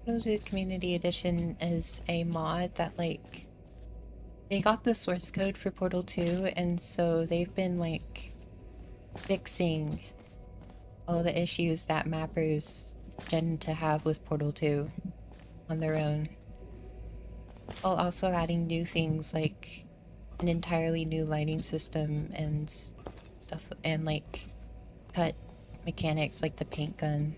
Portal 2 Community Edition is a mod that like they got the source code for Portal 2, and so they've been like fixing all the issues that mappers tend to have with Portal 2 on their own, while also adding new things like an entirely new lighting system and stuff, and like cut mechanics like the paint gun.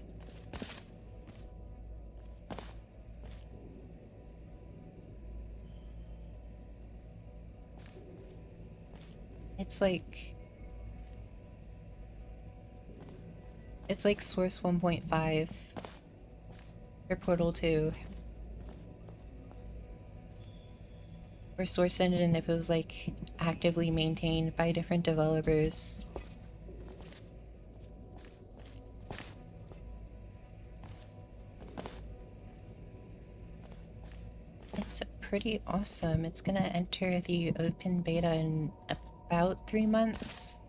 It's like It's like source 1.5 for Portal 2. Or Source Engine if it was like actively maintained by different developers. It's pretty awesome. It's gonna enter the open beta in about 3 months.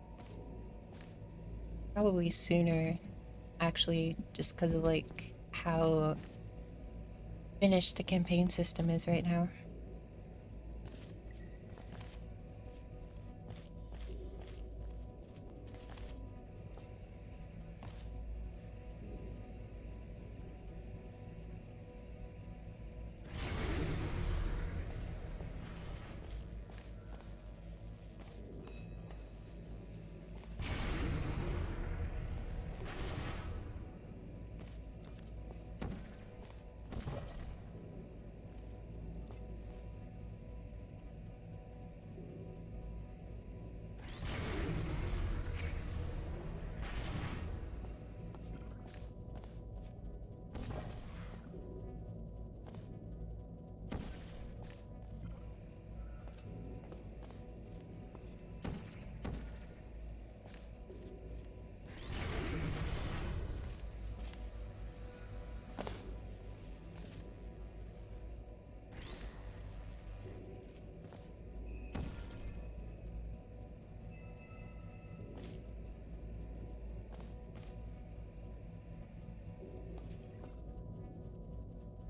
Probably sooner, actually, just because of like how finished the campaign system is right now.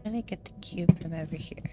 I'm gonna get the cube from over here.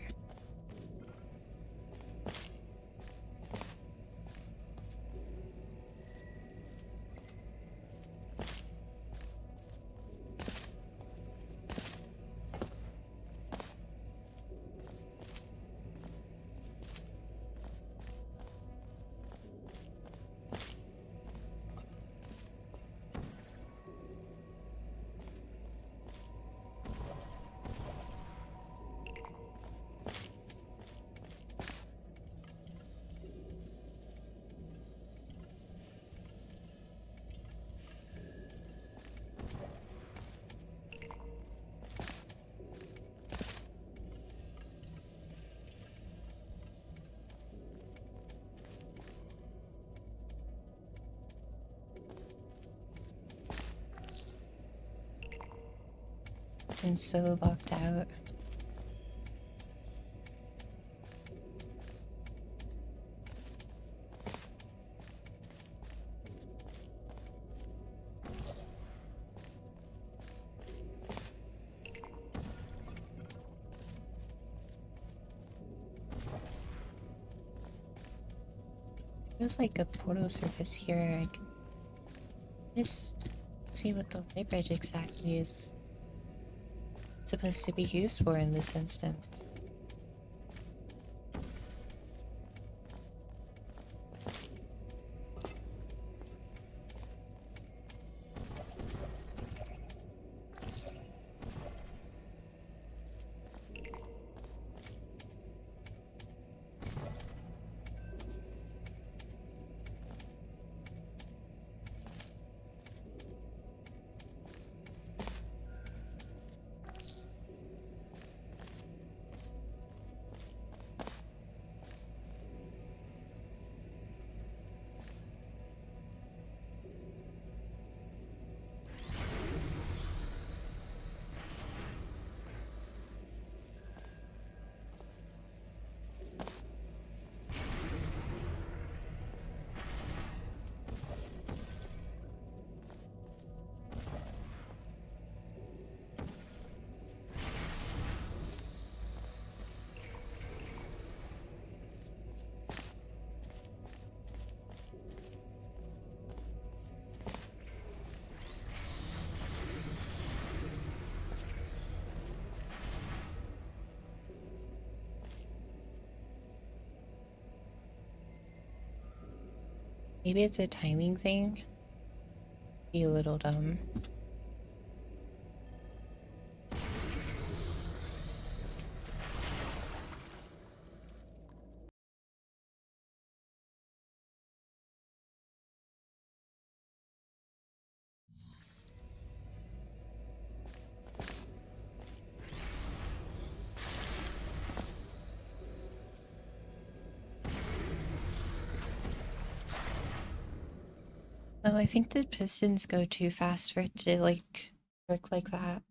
And so locked out. There's like a portal surface here. I can just see what the light bridge exactly is supposed to be used for in this instance. Maybe it's a timing thing. Be a little dumb. Oh, I think the pistons go too fast for it to, like, work like that.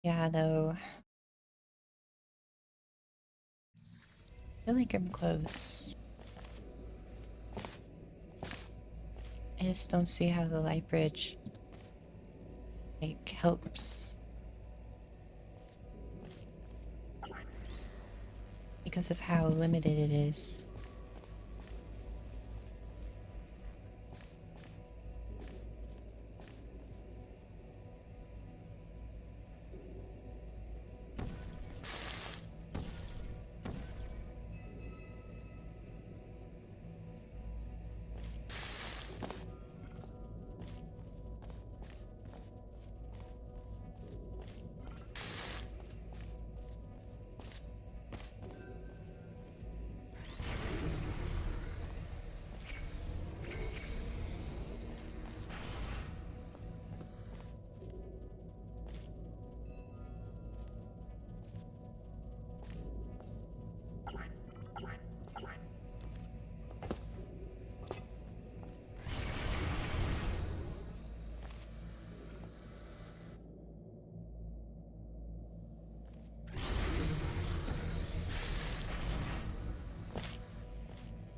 Yeah, no. I feel like I'm close. I just don't see how the light bridge, like, helps. Because of how limited it is.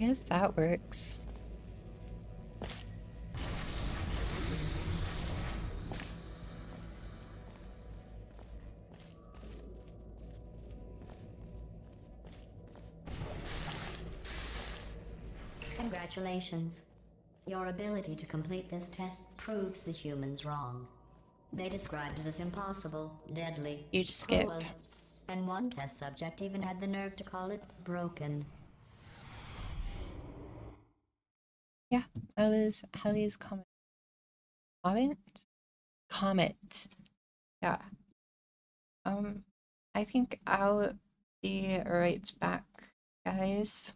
I guess that works. Congratulations. Your ability to complete this test proves the humans wrong. They described it as impossible, deadly, Huge skip. cruel, and one test subject even had the nerve to call it broken. Yeah, that was Hallie's comment. Comment? Comet. Yeah. I think I'll be right back, guys.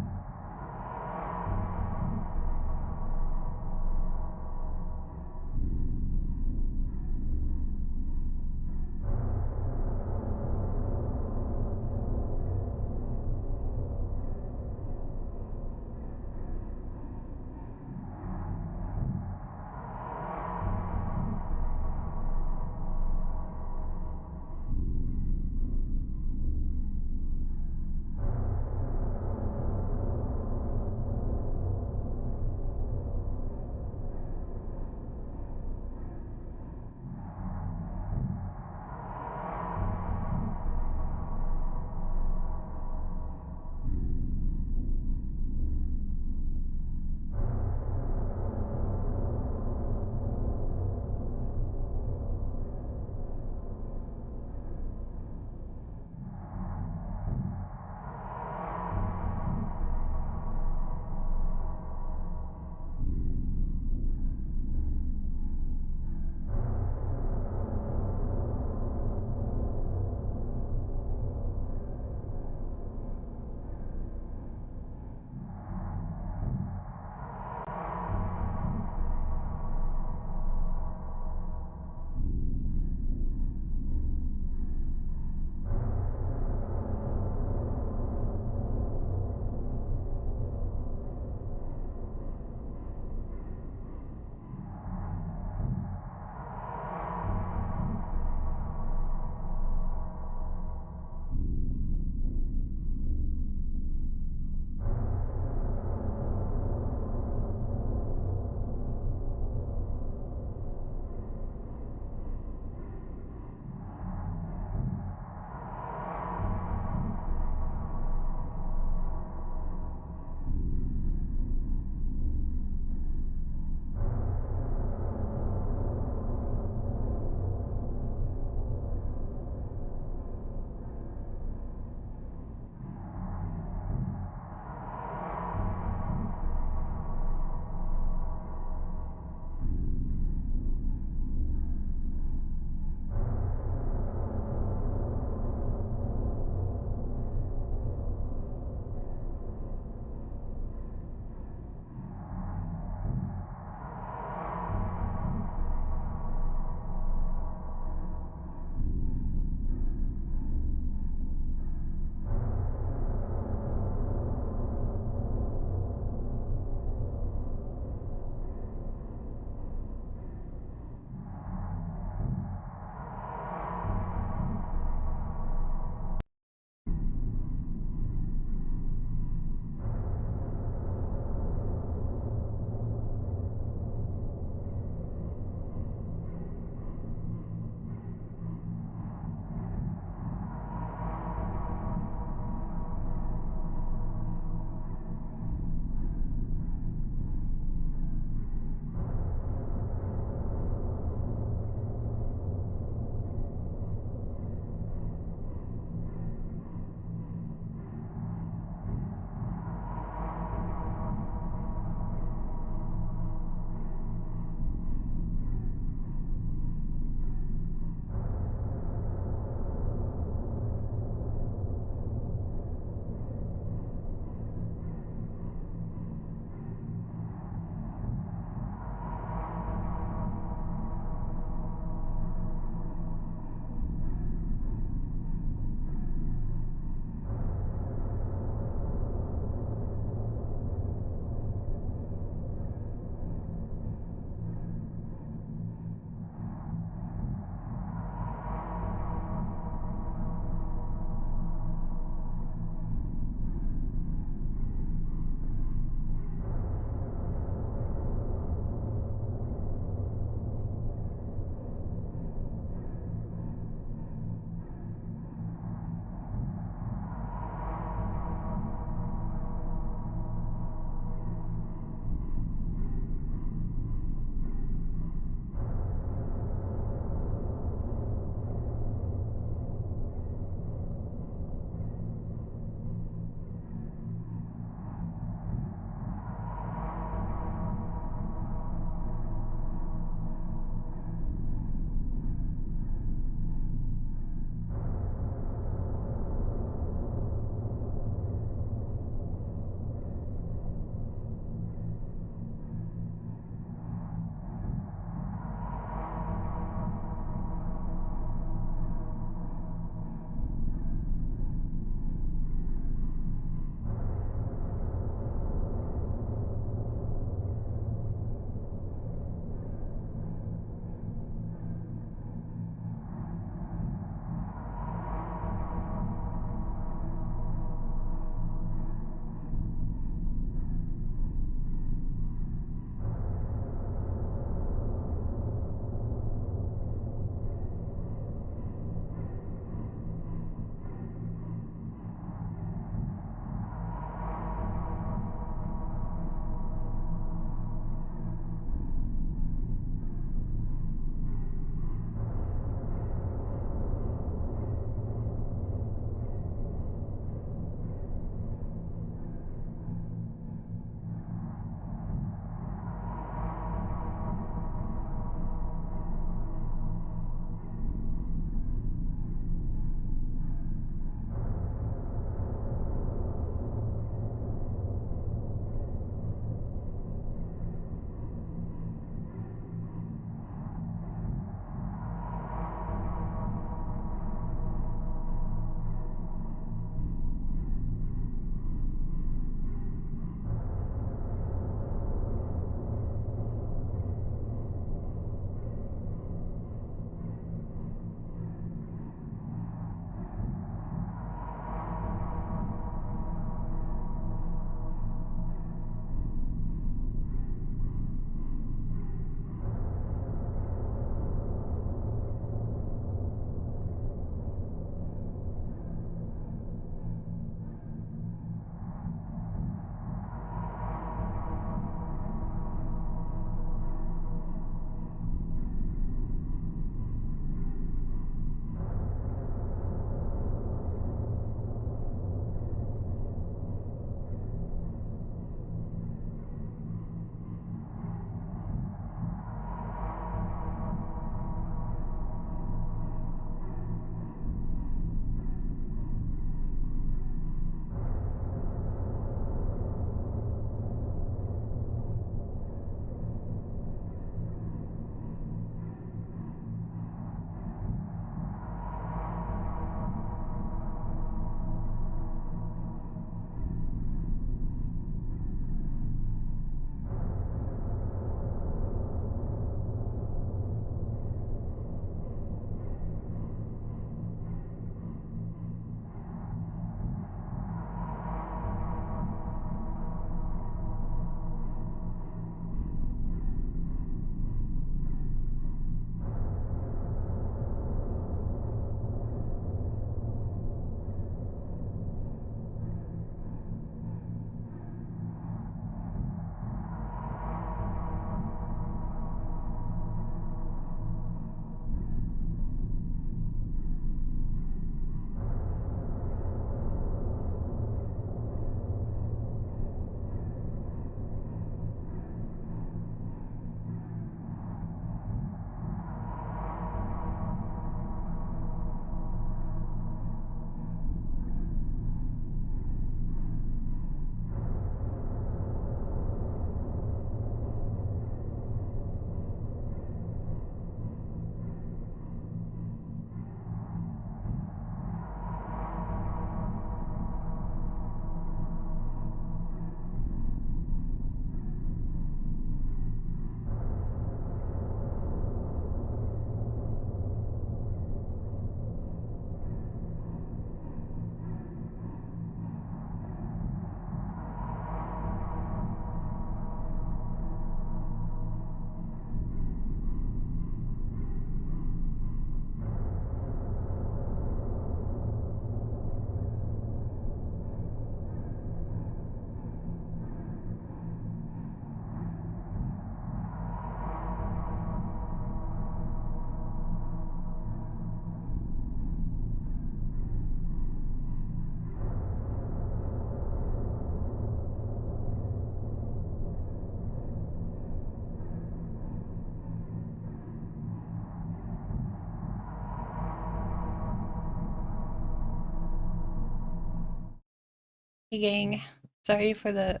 Hey gang, sorry for the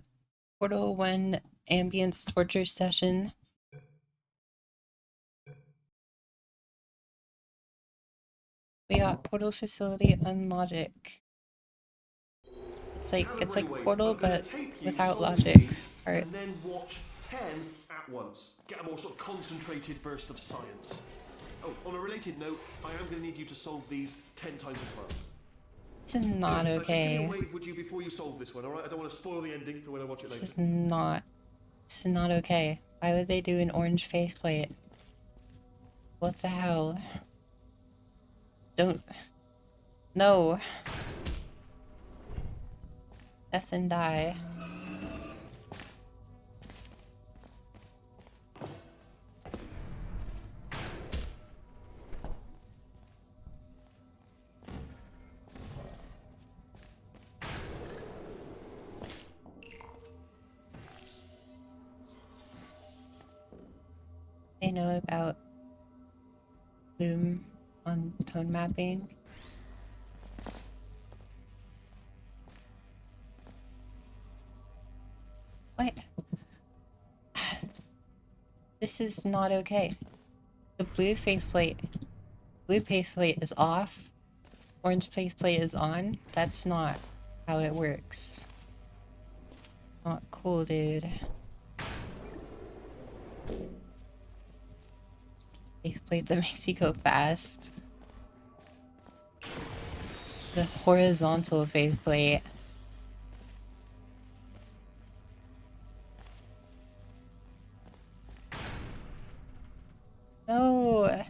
Portal 1 ambience torture session. We got Portal Facility Unlogic. It's like Portal but without logic part. And then watch 10 at once. Get a more sort of concentrated burst of science. Oh, on a related note, I am going to need you to solve these 10 times as fast. This is not Just give me a okay. wave, would you, before you solve this one, alright? I don't want to spoil the ending for when I watch it later. This is not okay. Why would they do an orange faceplate? What the hell? Don't... No! Death and die. They know about Bloom on tone mapping. What? This is not okay. The blue faceplate is off. Orange faceplate is on. That's not how it works. Not cool, dude. Faceplate that makes you go fast. The horizontal faceplate. No.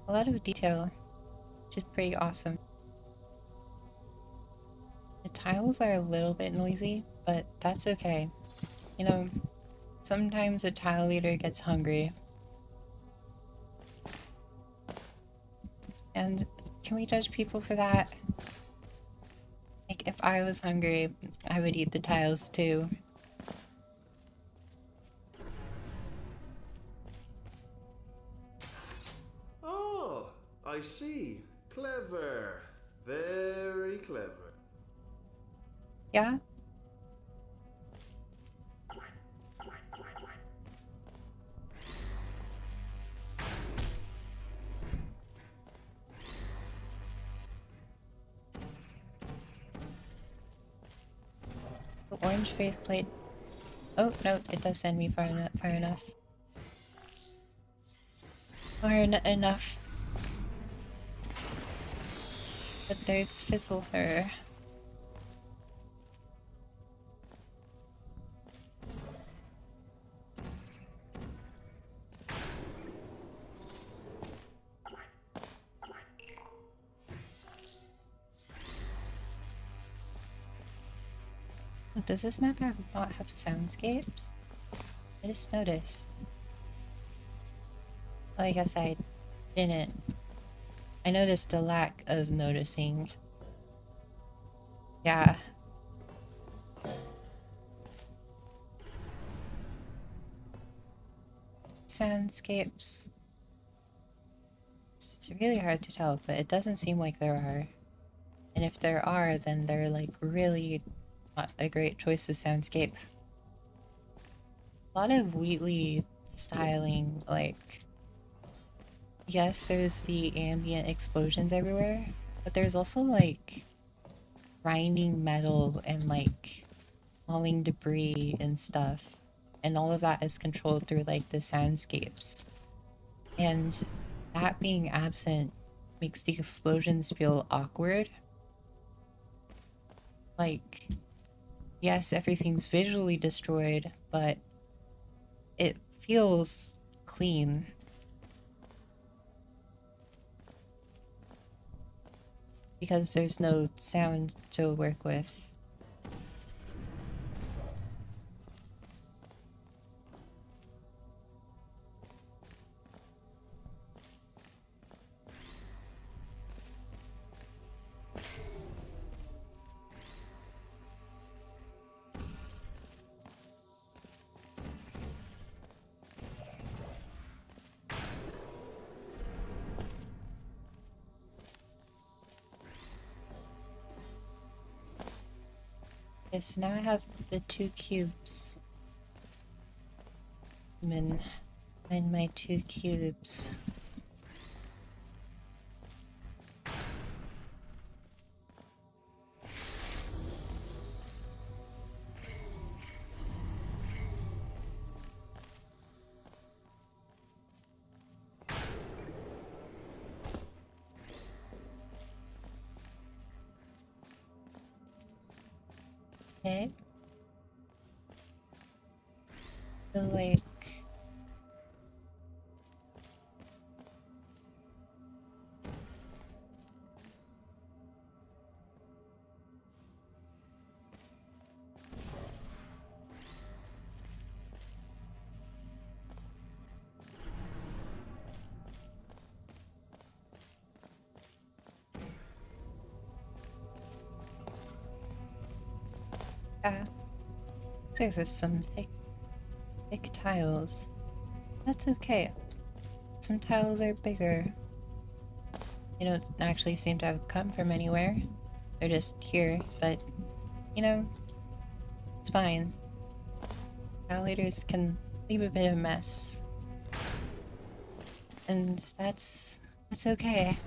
A lot of detail, which is pretty awesome. The tiles are a little bit noisy, but that's okay. You know, sometimes a tile leader gets hungry. And can we judge people for that? Like, if I was hungry, I would eat the tiles too. Oh, I see. Clever. Very clever. Yeah? The orange faceplate. Oh, no, it does send me far enough. Far enough. But there's Fizzle her. Does this map not have soundscapes? I just noticed. Well, I guess I didn't. I noticed the lack of noticing. Yeah. Soundscapes. It's really hard to tell, but it doesn't seem like there are. And if there are, then they're like really not a great choice of soundscape. A lot of Wheatley styling, like, yes, there's the ambient explosions everywhere, but there's also like grinding metal and like falling debris and stuff, and all of that is controlled through like the soundscapes, and that being absent makes the explosions feel awkward. Like, yes, everything's visually destroyed, but it feels clean. Because there's no sound to work with. Okay, so now I have the 2 cubes. I'm in find my 2 cubes. Okay. So like looks like there's some thick tiles. That's okay. Some tiles are bigger. They don't actually seem to have come from anywhere. They're just here, but you know, it's fine. Violators can leave a bit of a mess. And that's okay.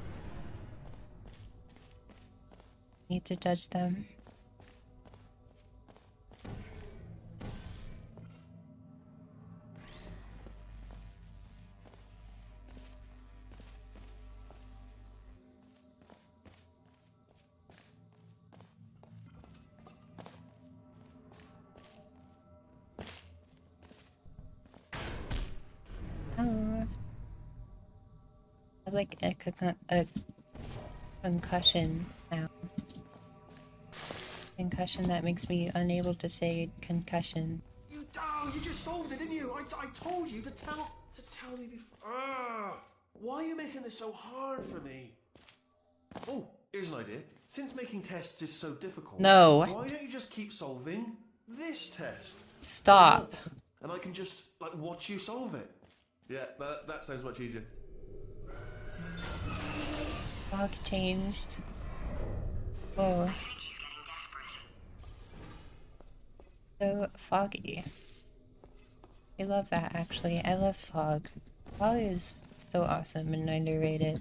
Need to judge them. Oh. I have like a concussion now. Concussion that makes me unable to say concussion. You just solved it, didn't you? I told you to tell me before. Why are you making this so hard for me? Oh, here's an idea. Since making tests is so difficult, No. why don't you just keep solving this test? Stop. And I can just like watch you solve it. Yeah, that sounds much easier. Fog changed. Whoa. So foggy. I love that actually. I love fog. Fog is so awesome and underrated.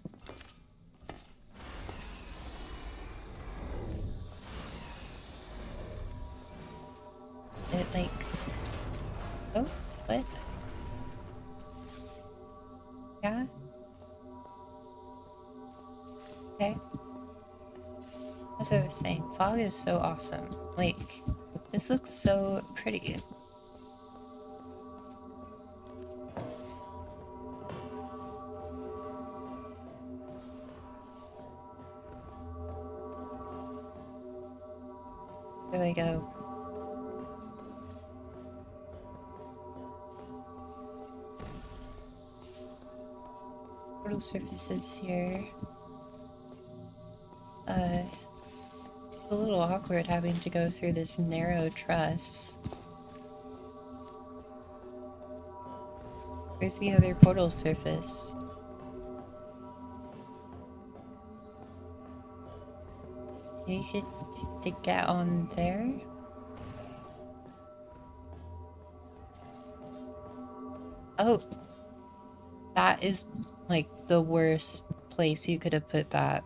It like... Oh, what? Yeah? Okay. As I was saying, fog is so awesome. Like, this looks so pretty. There we go. Portal surfaces here. It's a little awkward having to go through this narrow truss. Where's the other portal surface? You could to get on there? Oh! That is like the worst place you could have put that.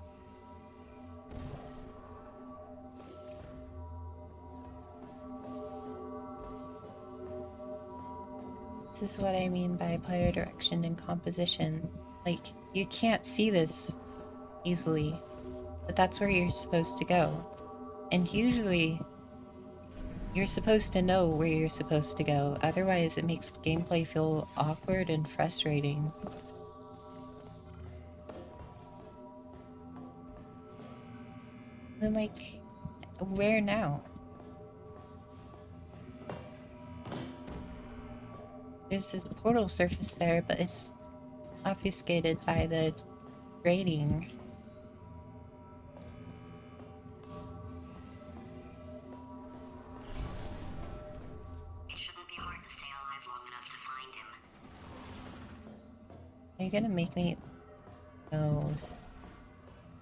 This is what I mean by player direction and composition. Like, you can't see this easily, but that's where you're supposed to go. And usually, you're supposed to know where you're supposed to go, otherwise it makes gameplay feel awkward and frustrating. Then, like, where now? There's a portal surface there, but it's obfuscated by the grating. It shouldn't be hard to stay alive long enough to find him. Are you gonna make me... No.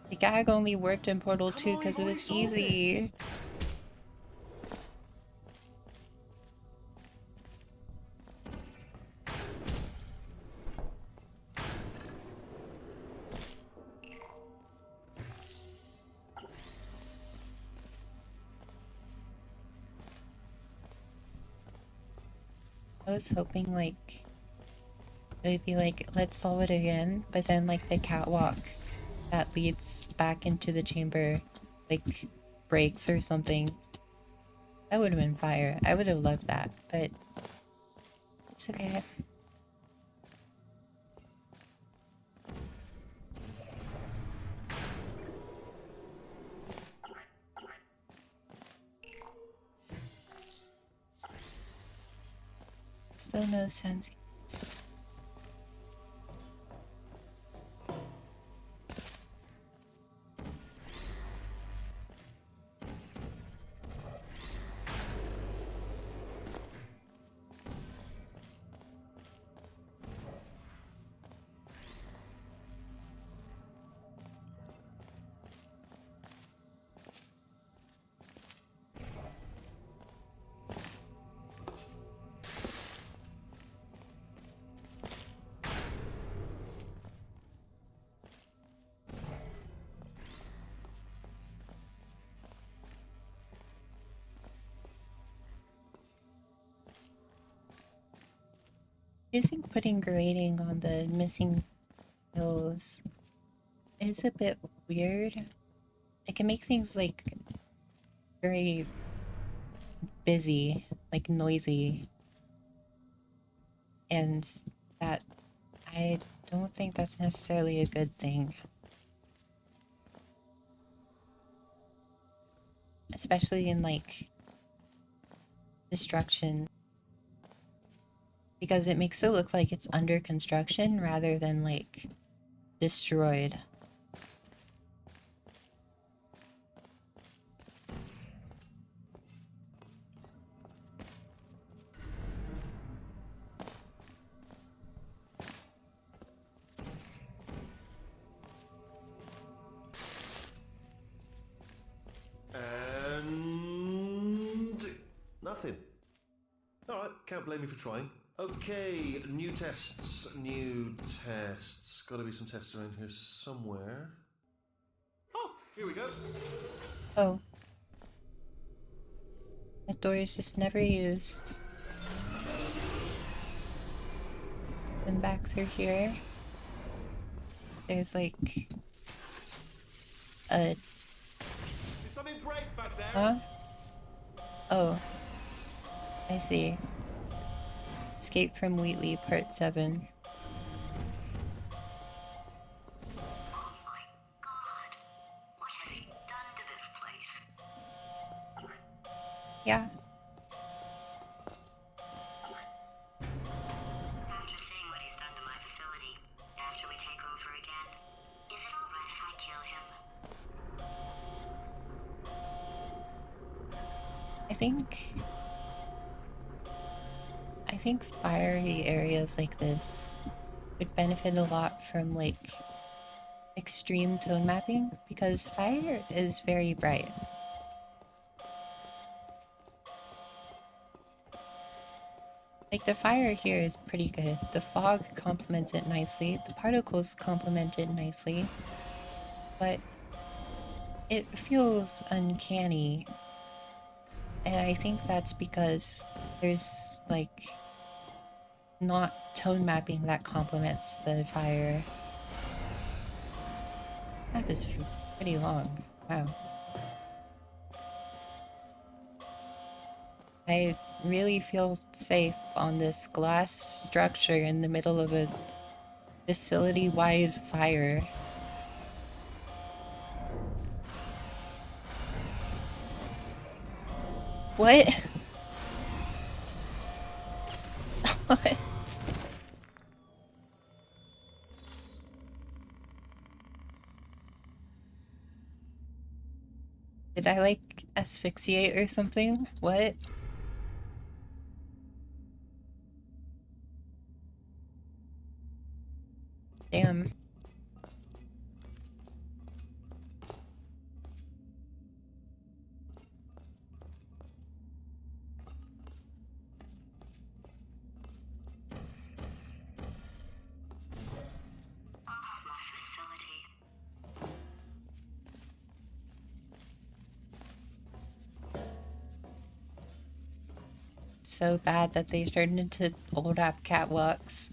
The gag only worked in Portal 2 because it was easy. I was hoping like it would be like, let's solve it again, but then like the catwalk that leads back into the chamber like breaks or something. That would have been fire. I would have loved that, but it's okay. Still no sense. I think putting grading on the missing hills is a bit weird. It can make things like very busy, like noisy, and that I don't think that's necessarily a good thing. Especially in like destruction. Because it makes it look like it's under construction rather than like destroyed. And nothing. Alright, can't blame me for trying. Okay, new tests. Gotta be some tests around here somewhere. Oh, here we go. Oh. That door is just never used. And back through here, there's like a... Did something break back there? Huh? Oh. I see. Escape from Wheatley, Part 7. Oh my god. What has he done to this place? Yeah. After seeing what he's done to my facility, after we take over again, is it alright if I kill him? I think fiery areas like this would benefit a lot from like extreme tone mapping because fire is very bright. Like the fire here is pretty good. The fog complements it nicely. The particles complement it nicely. But it feels uncanny. And I think that's because there's like not tone mapping that complements the fire. Map is pretty long. Wow. I really feel safe on this glass structure in the middle of a facility-wide fire. What? What? Did I like asphyxiate or something? What? Damn. so bad that they turned into old app catwalks.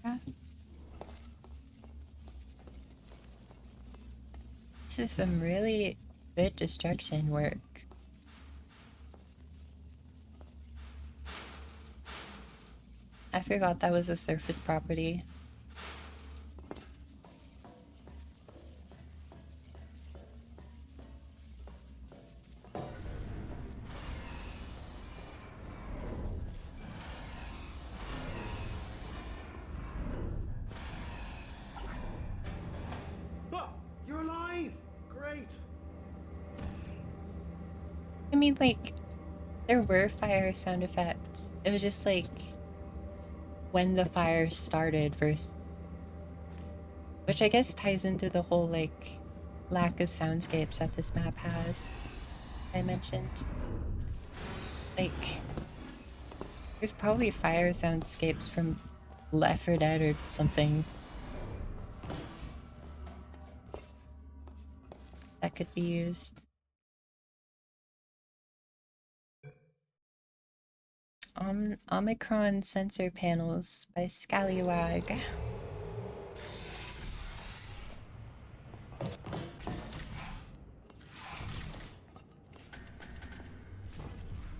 Yeah. This is some really good destruction work. I forgot that was a surface property. Ah, you're alive! Great! I mean, like, there were fire sound effects. It was just like when the fire started versus, which I guess ties into the whole like lack of soundscapes that this map has. I mentioned, like, there's probably fire soundscapes from Left 4 Dead or something that could be used. Omicron sensor panels by Scallywag.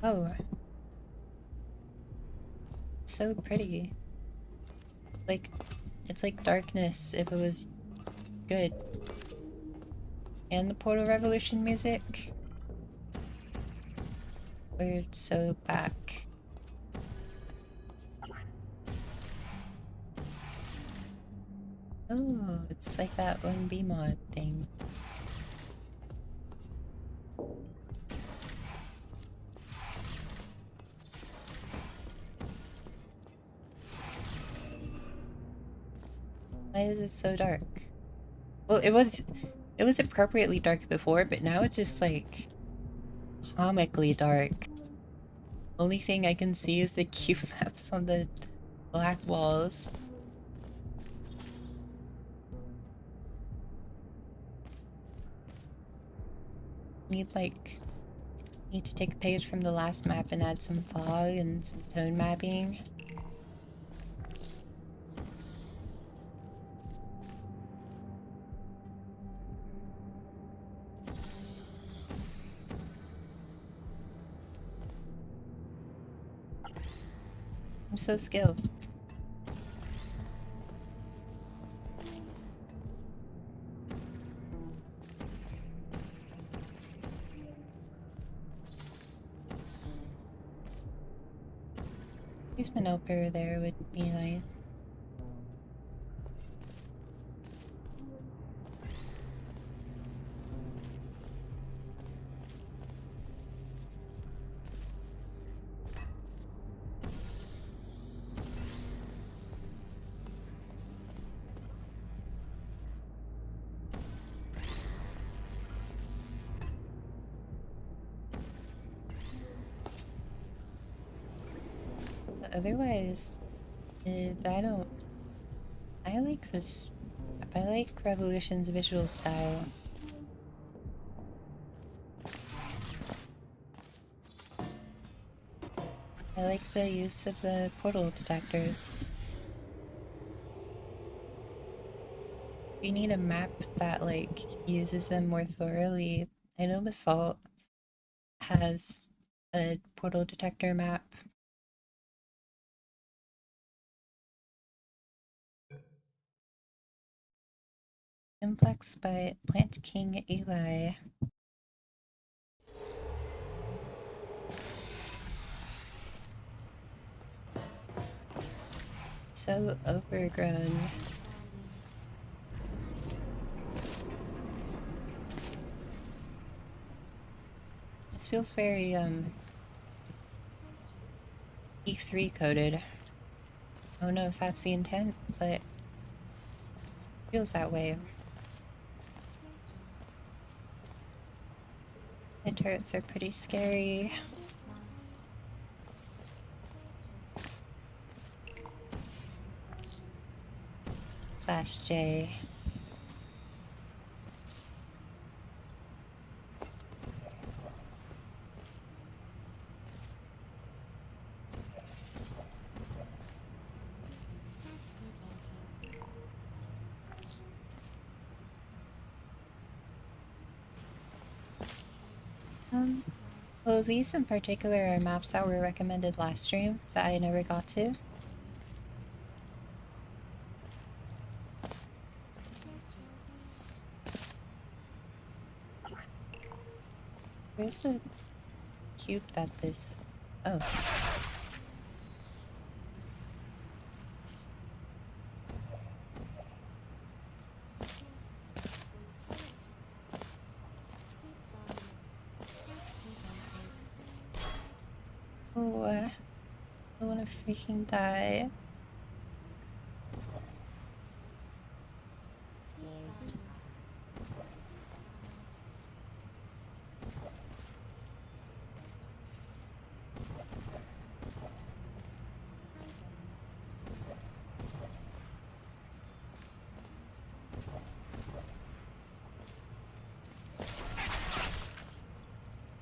Oh, so pretty. Like, it's like darkness if it was good. And the Portal Revolution music. We're so back. Oh, it's like that 1B mod thing. Why is it so dark? Well, it was appropriately dark before, but now it's just like comically dark. Only thing I can see is the cube maps on the black walls. Need to take a page from the last map and add some fog and some tone mapping. I'm so skilled. Basement opener there would be nice. But otherwise, I like this. I like Revolution's visual style. I like the use of the portal detectors. We need a map that like uses them more thoroughly. I know Basalt has a portal detector map. Simplex by Plant King Eli. So overgrown. This feels very E3 coded. I don't know if that's the intent, but it feels that way. The turrets are pretty scary. /J. Well, these in particular are maps that were recommended last stream that I never got to. Where's the cube that this... Oh. Oh, I wanna freaking die.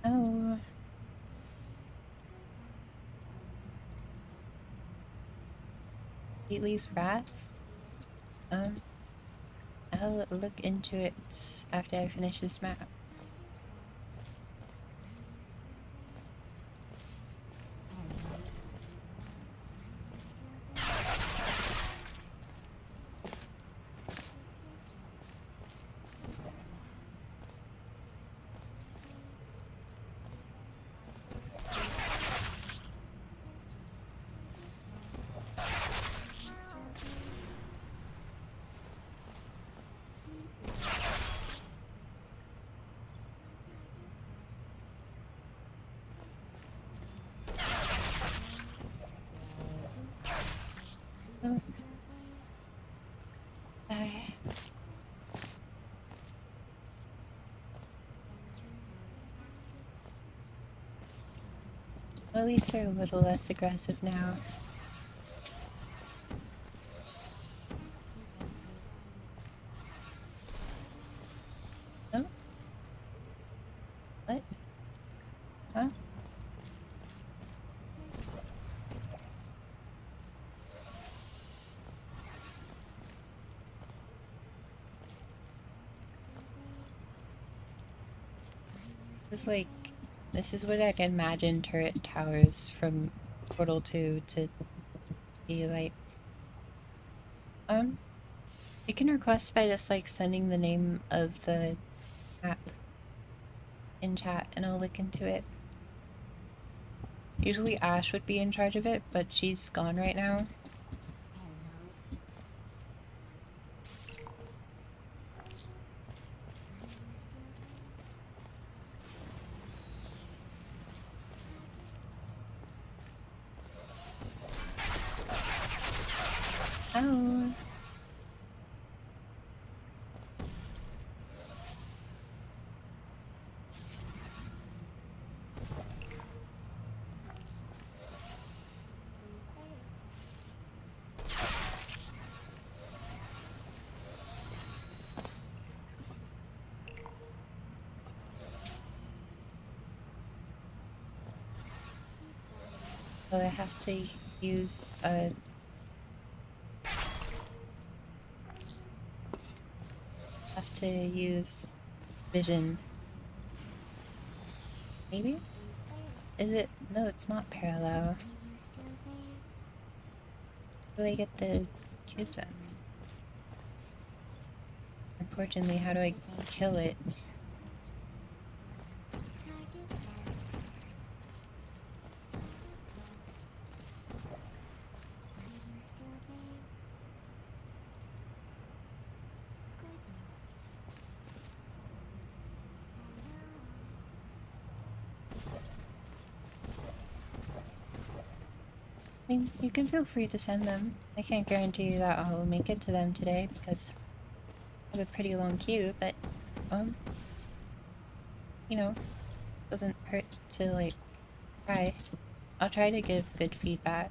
Oh. Wheatley's rats? I'll look into it after I finish this map. Oh. Die. Well, at least they're a little less aggressive now. Oh? What? Huh? This is what I'd imagine turret towers from Portal 2 to be like. You can request by just like sending the name of the app in chat and I'll look into it. Usually Ash would be in charge of it, but she's gone right now. Oh. So I have to use vision. Maybe? Is it? No, it's not parallel. How do I get the cube then? Unfortunately, how do I kill it? I mean, you can feel free to send them. I can't guarantee that I'll make it to them today because I have a pretty long queue, but, you know, doesn't hurt to, like, try. I'll try to give good feedback.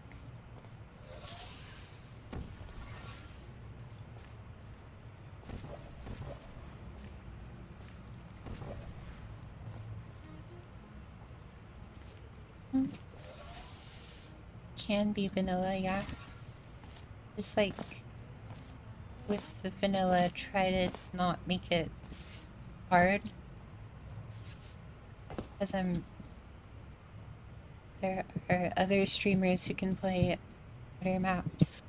Can be vanilla, yeah. Just like with the vanilla, try to not make it hard. Because there are other streamers who can play other maps.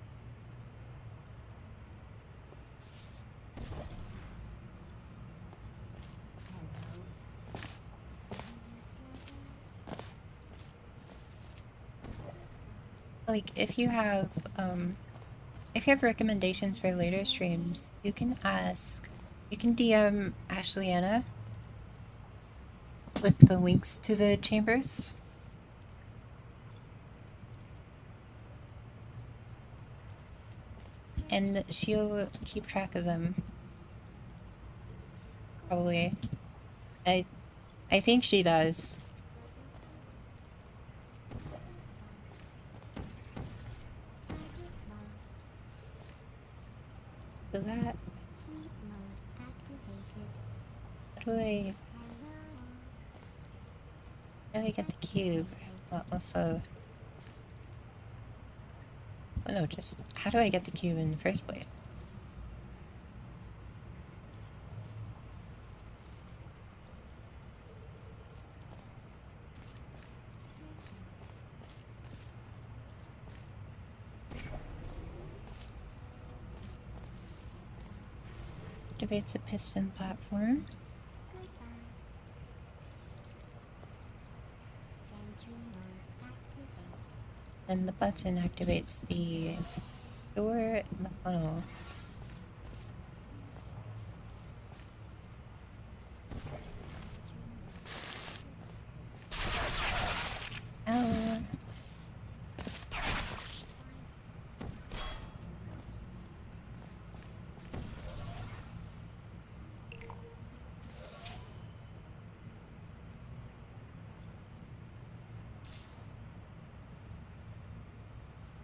Like, if you have recommendations for later streams, you can DM Ashleyanna with the links to the chambers. And she'll keep track of them. Probably. I think she does. So that... How do I get the cube? Well, also... Oh no, just how do I get the cube in the first place? Activates a piston platform. And the button activates the door in the funnel. Ow.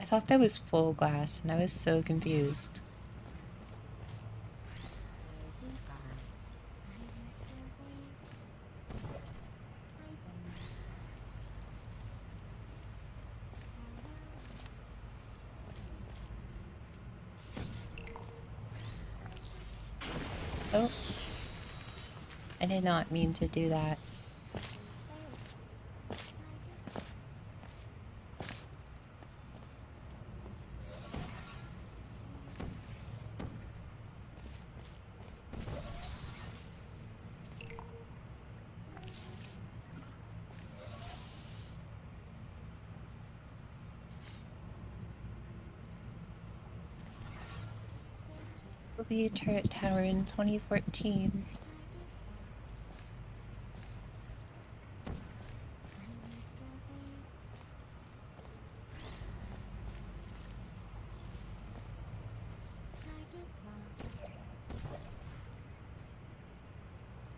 I thought that was full glass, and I was so confused. Oh. I did not mean to do that. Will be a turret tower in 2014.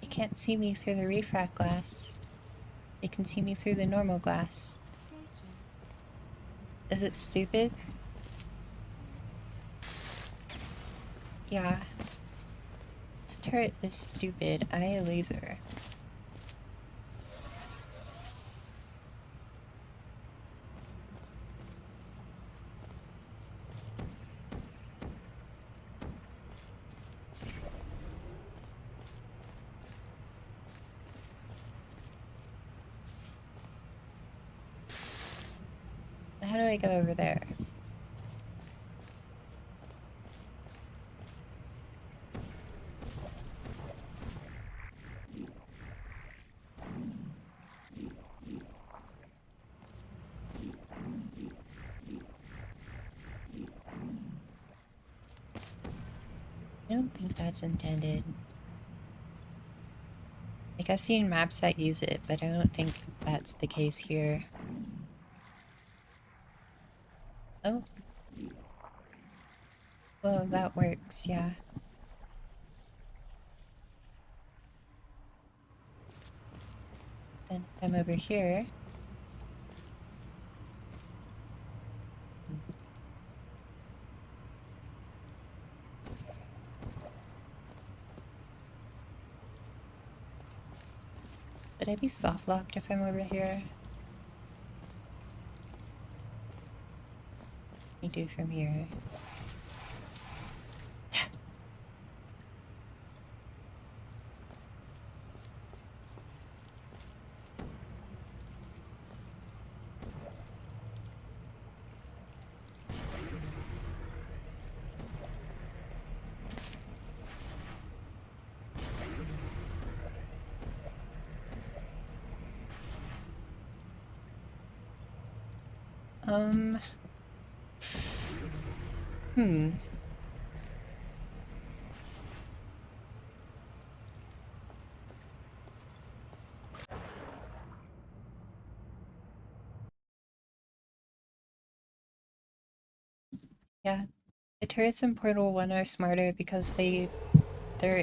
You can't see me through the refract glass. You can see me through the normal glass. Is it stupid? Yeah. This turret is stupid. A laser. How do I go over there? I don't think that's intended. Like, I've seen maps that use it, but I don't think that's the case here. Oh. Well, that works, yeah. Then I'm over here. Would I be soft locked if I'm over here? What do you do from here? Hmm. Yeah, the turrets in Portal 1 are smarter because they're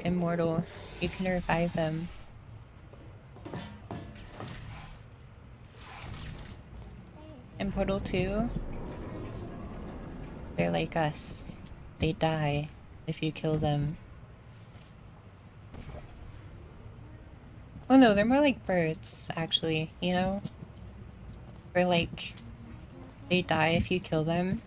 immortal. You can revive them. In Portal 2, they're like us. They die if you kill them. Oh no, they're more like birds, actually, you know? Where like, they die if you kill them.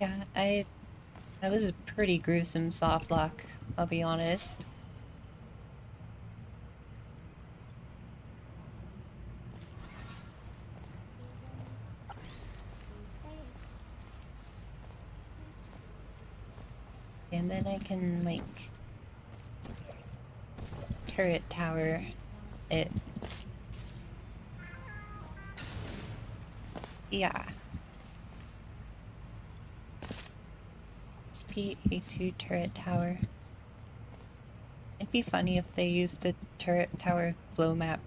Yeah, that was a pretty gruesome soft lock, I'll be honest. And then I can, like, turret tower it. Yeah. SP-A2 turret tower. It'd be funny if they used the turret tower flow map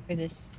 for this.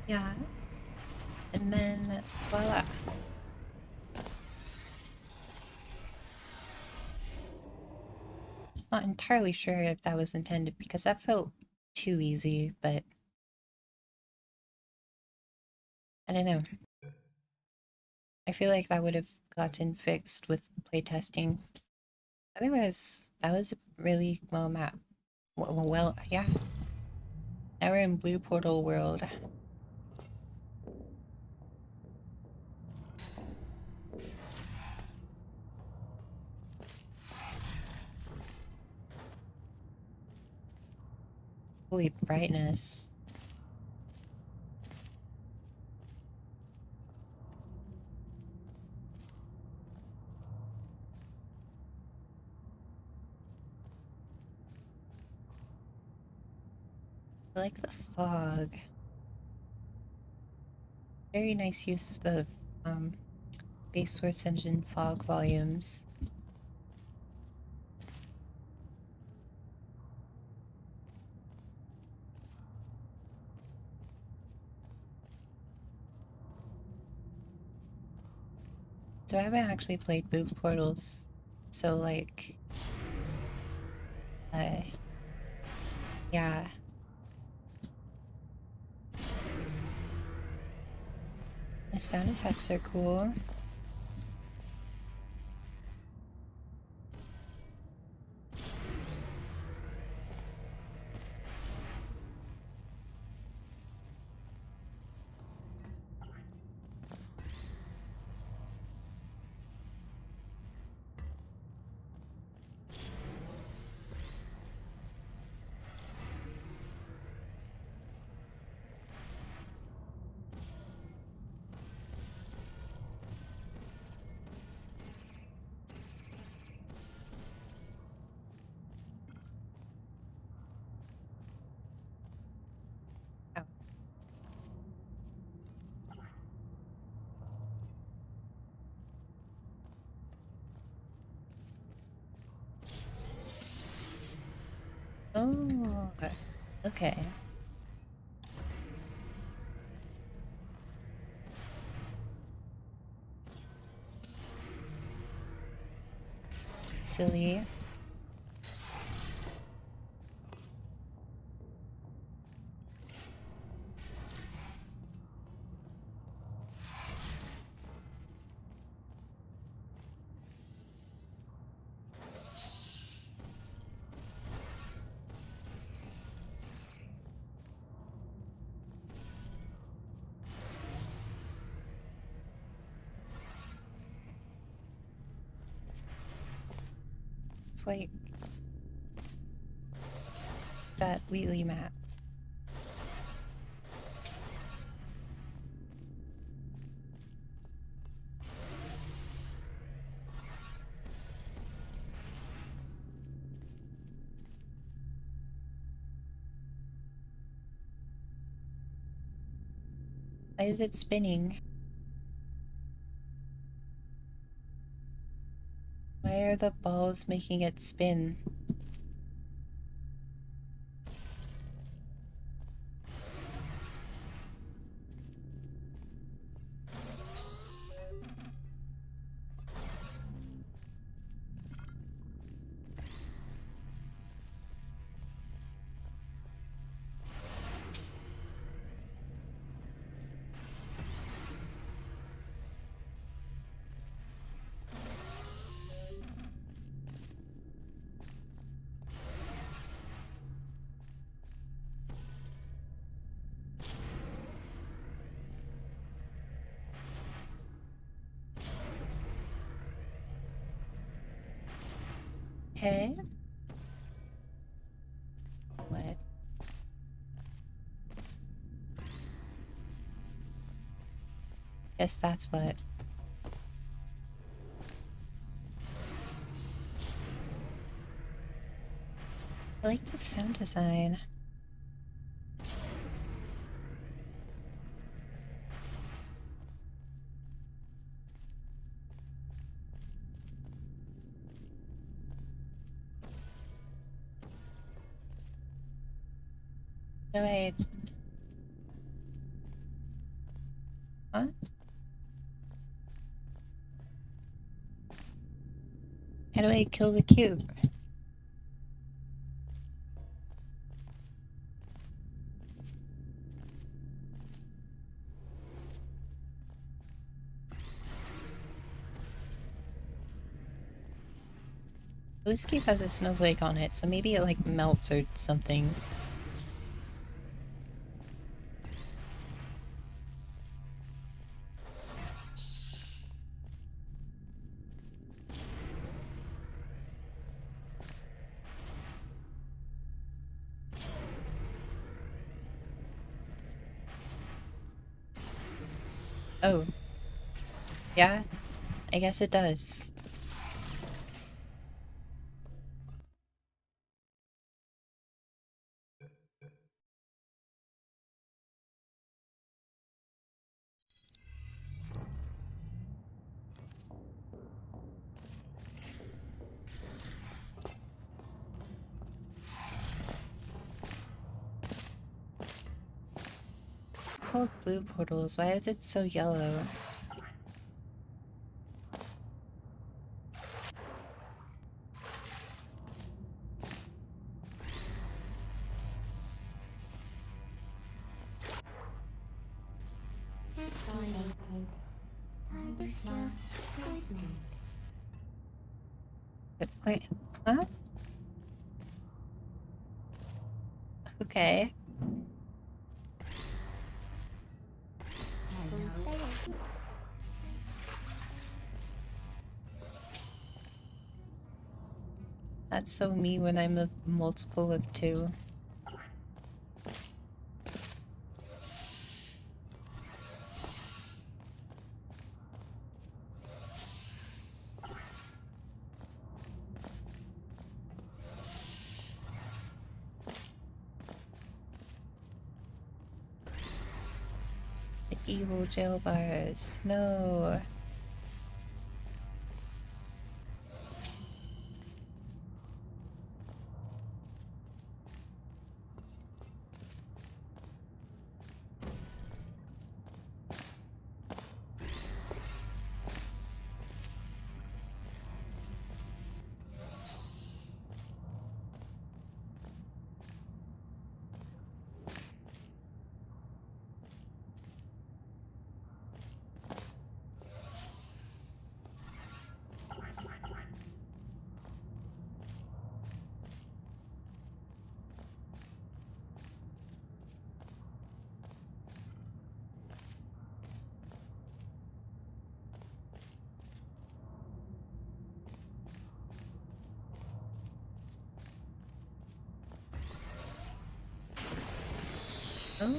Yeah. And then, voila. Not entirely sure if that was intended because that felt too easy, but I don't know. I feel like that would have gotten fixed with playtesting. Otherwise, that was a really well map. Well, yeah. Now we're in Blue Portal world. Holy brightness. I like the fog. Very nice use of the base source engine fog volumes. So I haven't actually played boot portals. So like yeah. The sound effects are cool. Oh, okay. Silly. It's like that wheelie map. Why is it spinning? Why are the balls making it spin? Okay. What? Guess that's what. I like the sound design. No, wait. Huh? How do I kill the cube? This cube has a snowflake on it, so maybe it like melts or something. Oh. Yeah, I guess it does. It's called blue portals. Why is it so yellow? Wait, huh? Okay. That's so me when I'm a multiple of 2. The evil jail bars. No. Oh,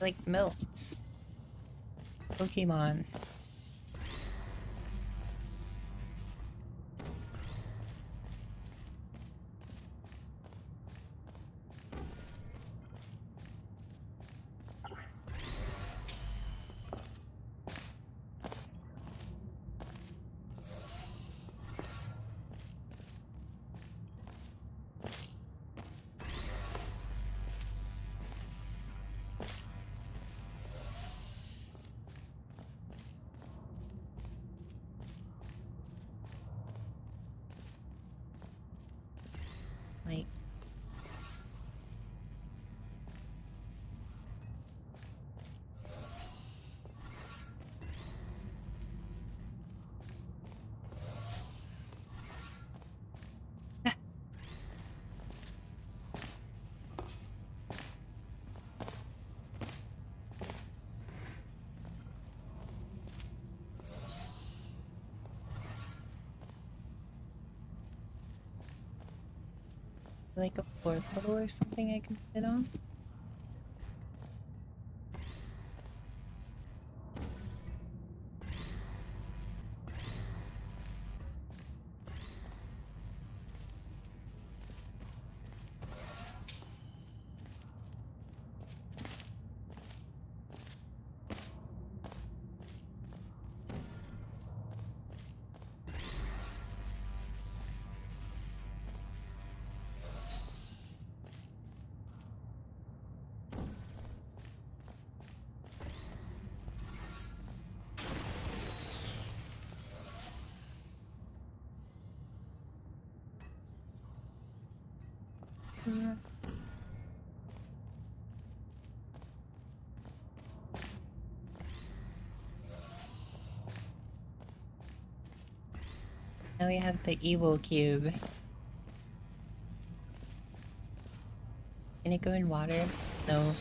like melts. Pokemon. Like, like a portal or something I can fit on. Now we have the evil cube. Can it go in water? No.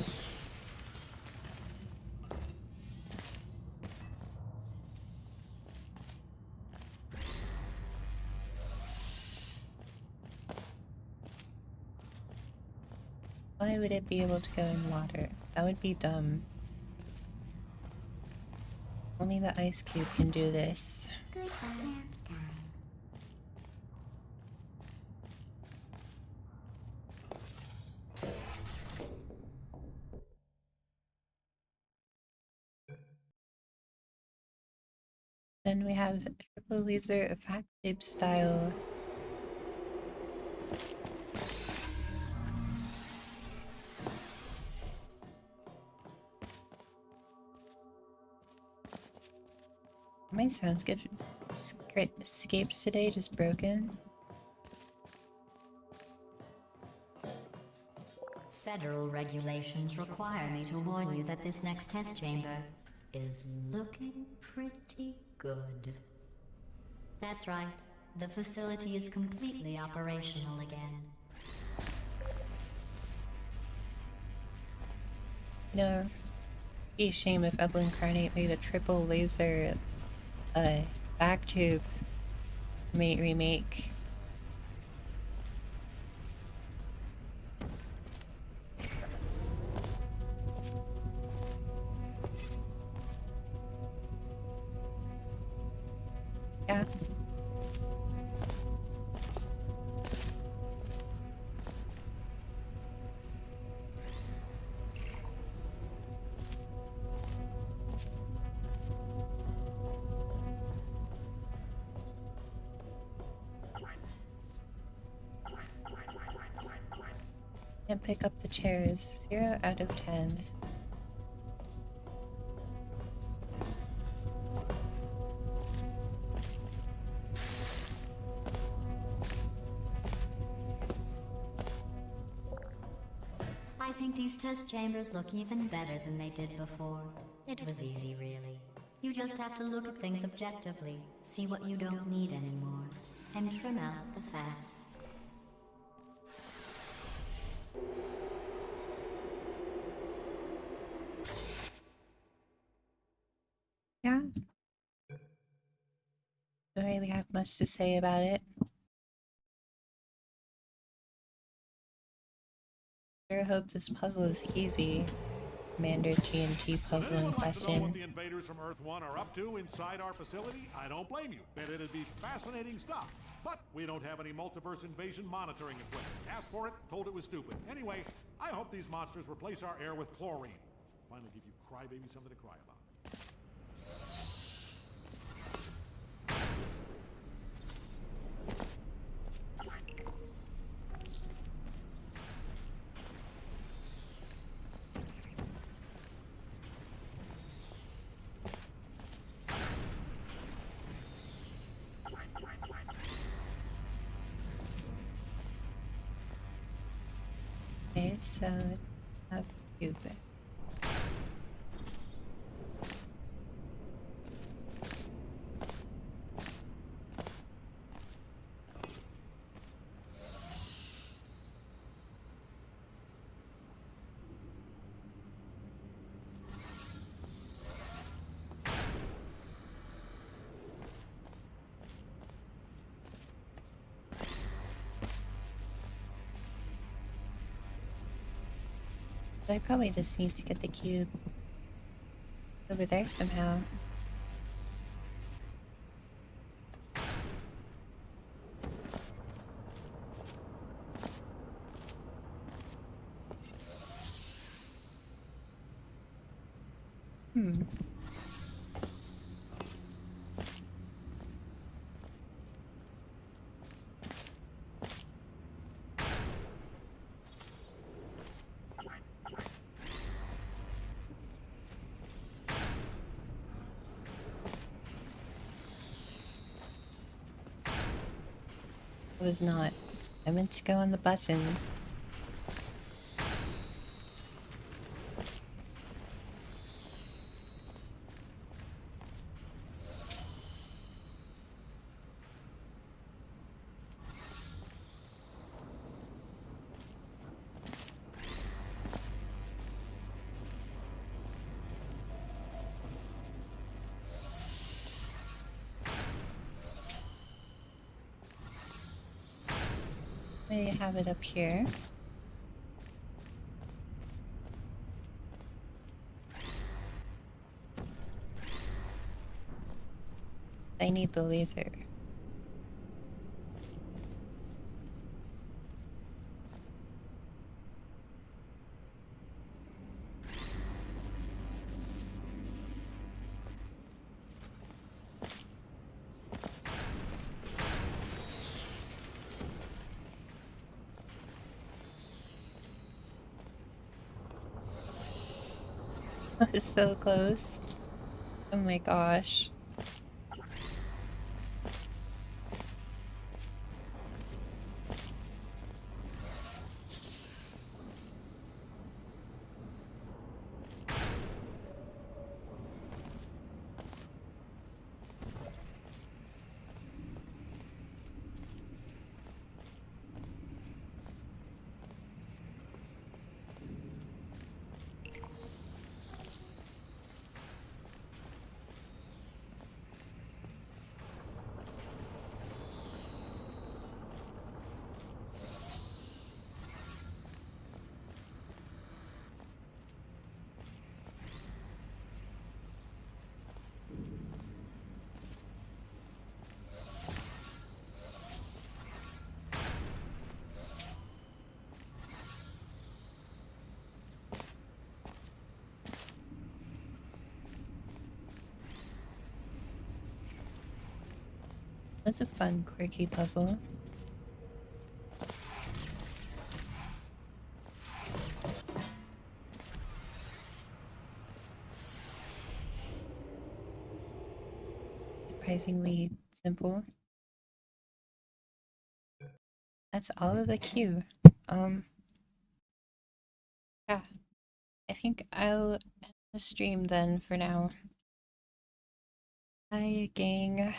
Why would it be able to go in water? That would be dumb. Only the ice cube can do this. Goodbye. Then we have a triple laser effective style. My soundscapes today just broken. Federal regulations require me to warn you that this next test chamber is looking pretty good. That's right. The facility is completely operational again. You know, it'd be a shame if Evelyn Incarnate made a triple laser back tube remake. Yeah. Can't pick up the chairs. 0 out of 10. I think these test chambers look even better than they did before. It was easy, really. You just have to look at things objectively, see what you don't need anymore, and trim out the fat. Yeah. Don't really have much to say about it. sure hope this puzzle is easy. Commander TNT puzzle in Would anyone like to know what question. the invaders from Earth 1 are up to inside our facility? I don't blame you. Bet it'd be fascinating stuff. But we don't have any multiverse invasion monitoring equipment. Asked for it, told it was stupid. Anyway, I hope these monsters replace our air with chlorine. Finally give you crybaby something to cry about. Okay, so a cube. So I probably just need to get the cube over there somehow. Hmm. It was not. I meant to go on the button. I have it up here. I need the laser. That was so close. Oh my gosh. That's a fun, quirky puzzle. Surprisingly simple. That's all of the queue. Yeah. I think I'll end the stream then for now. Bye, gang.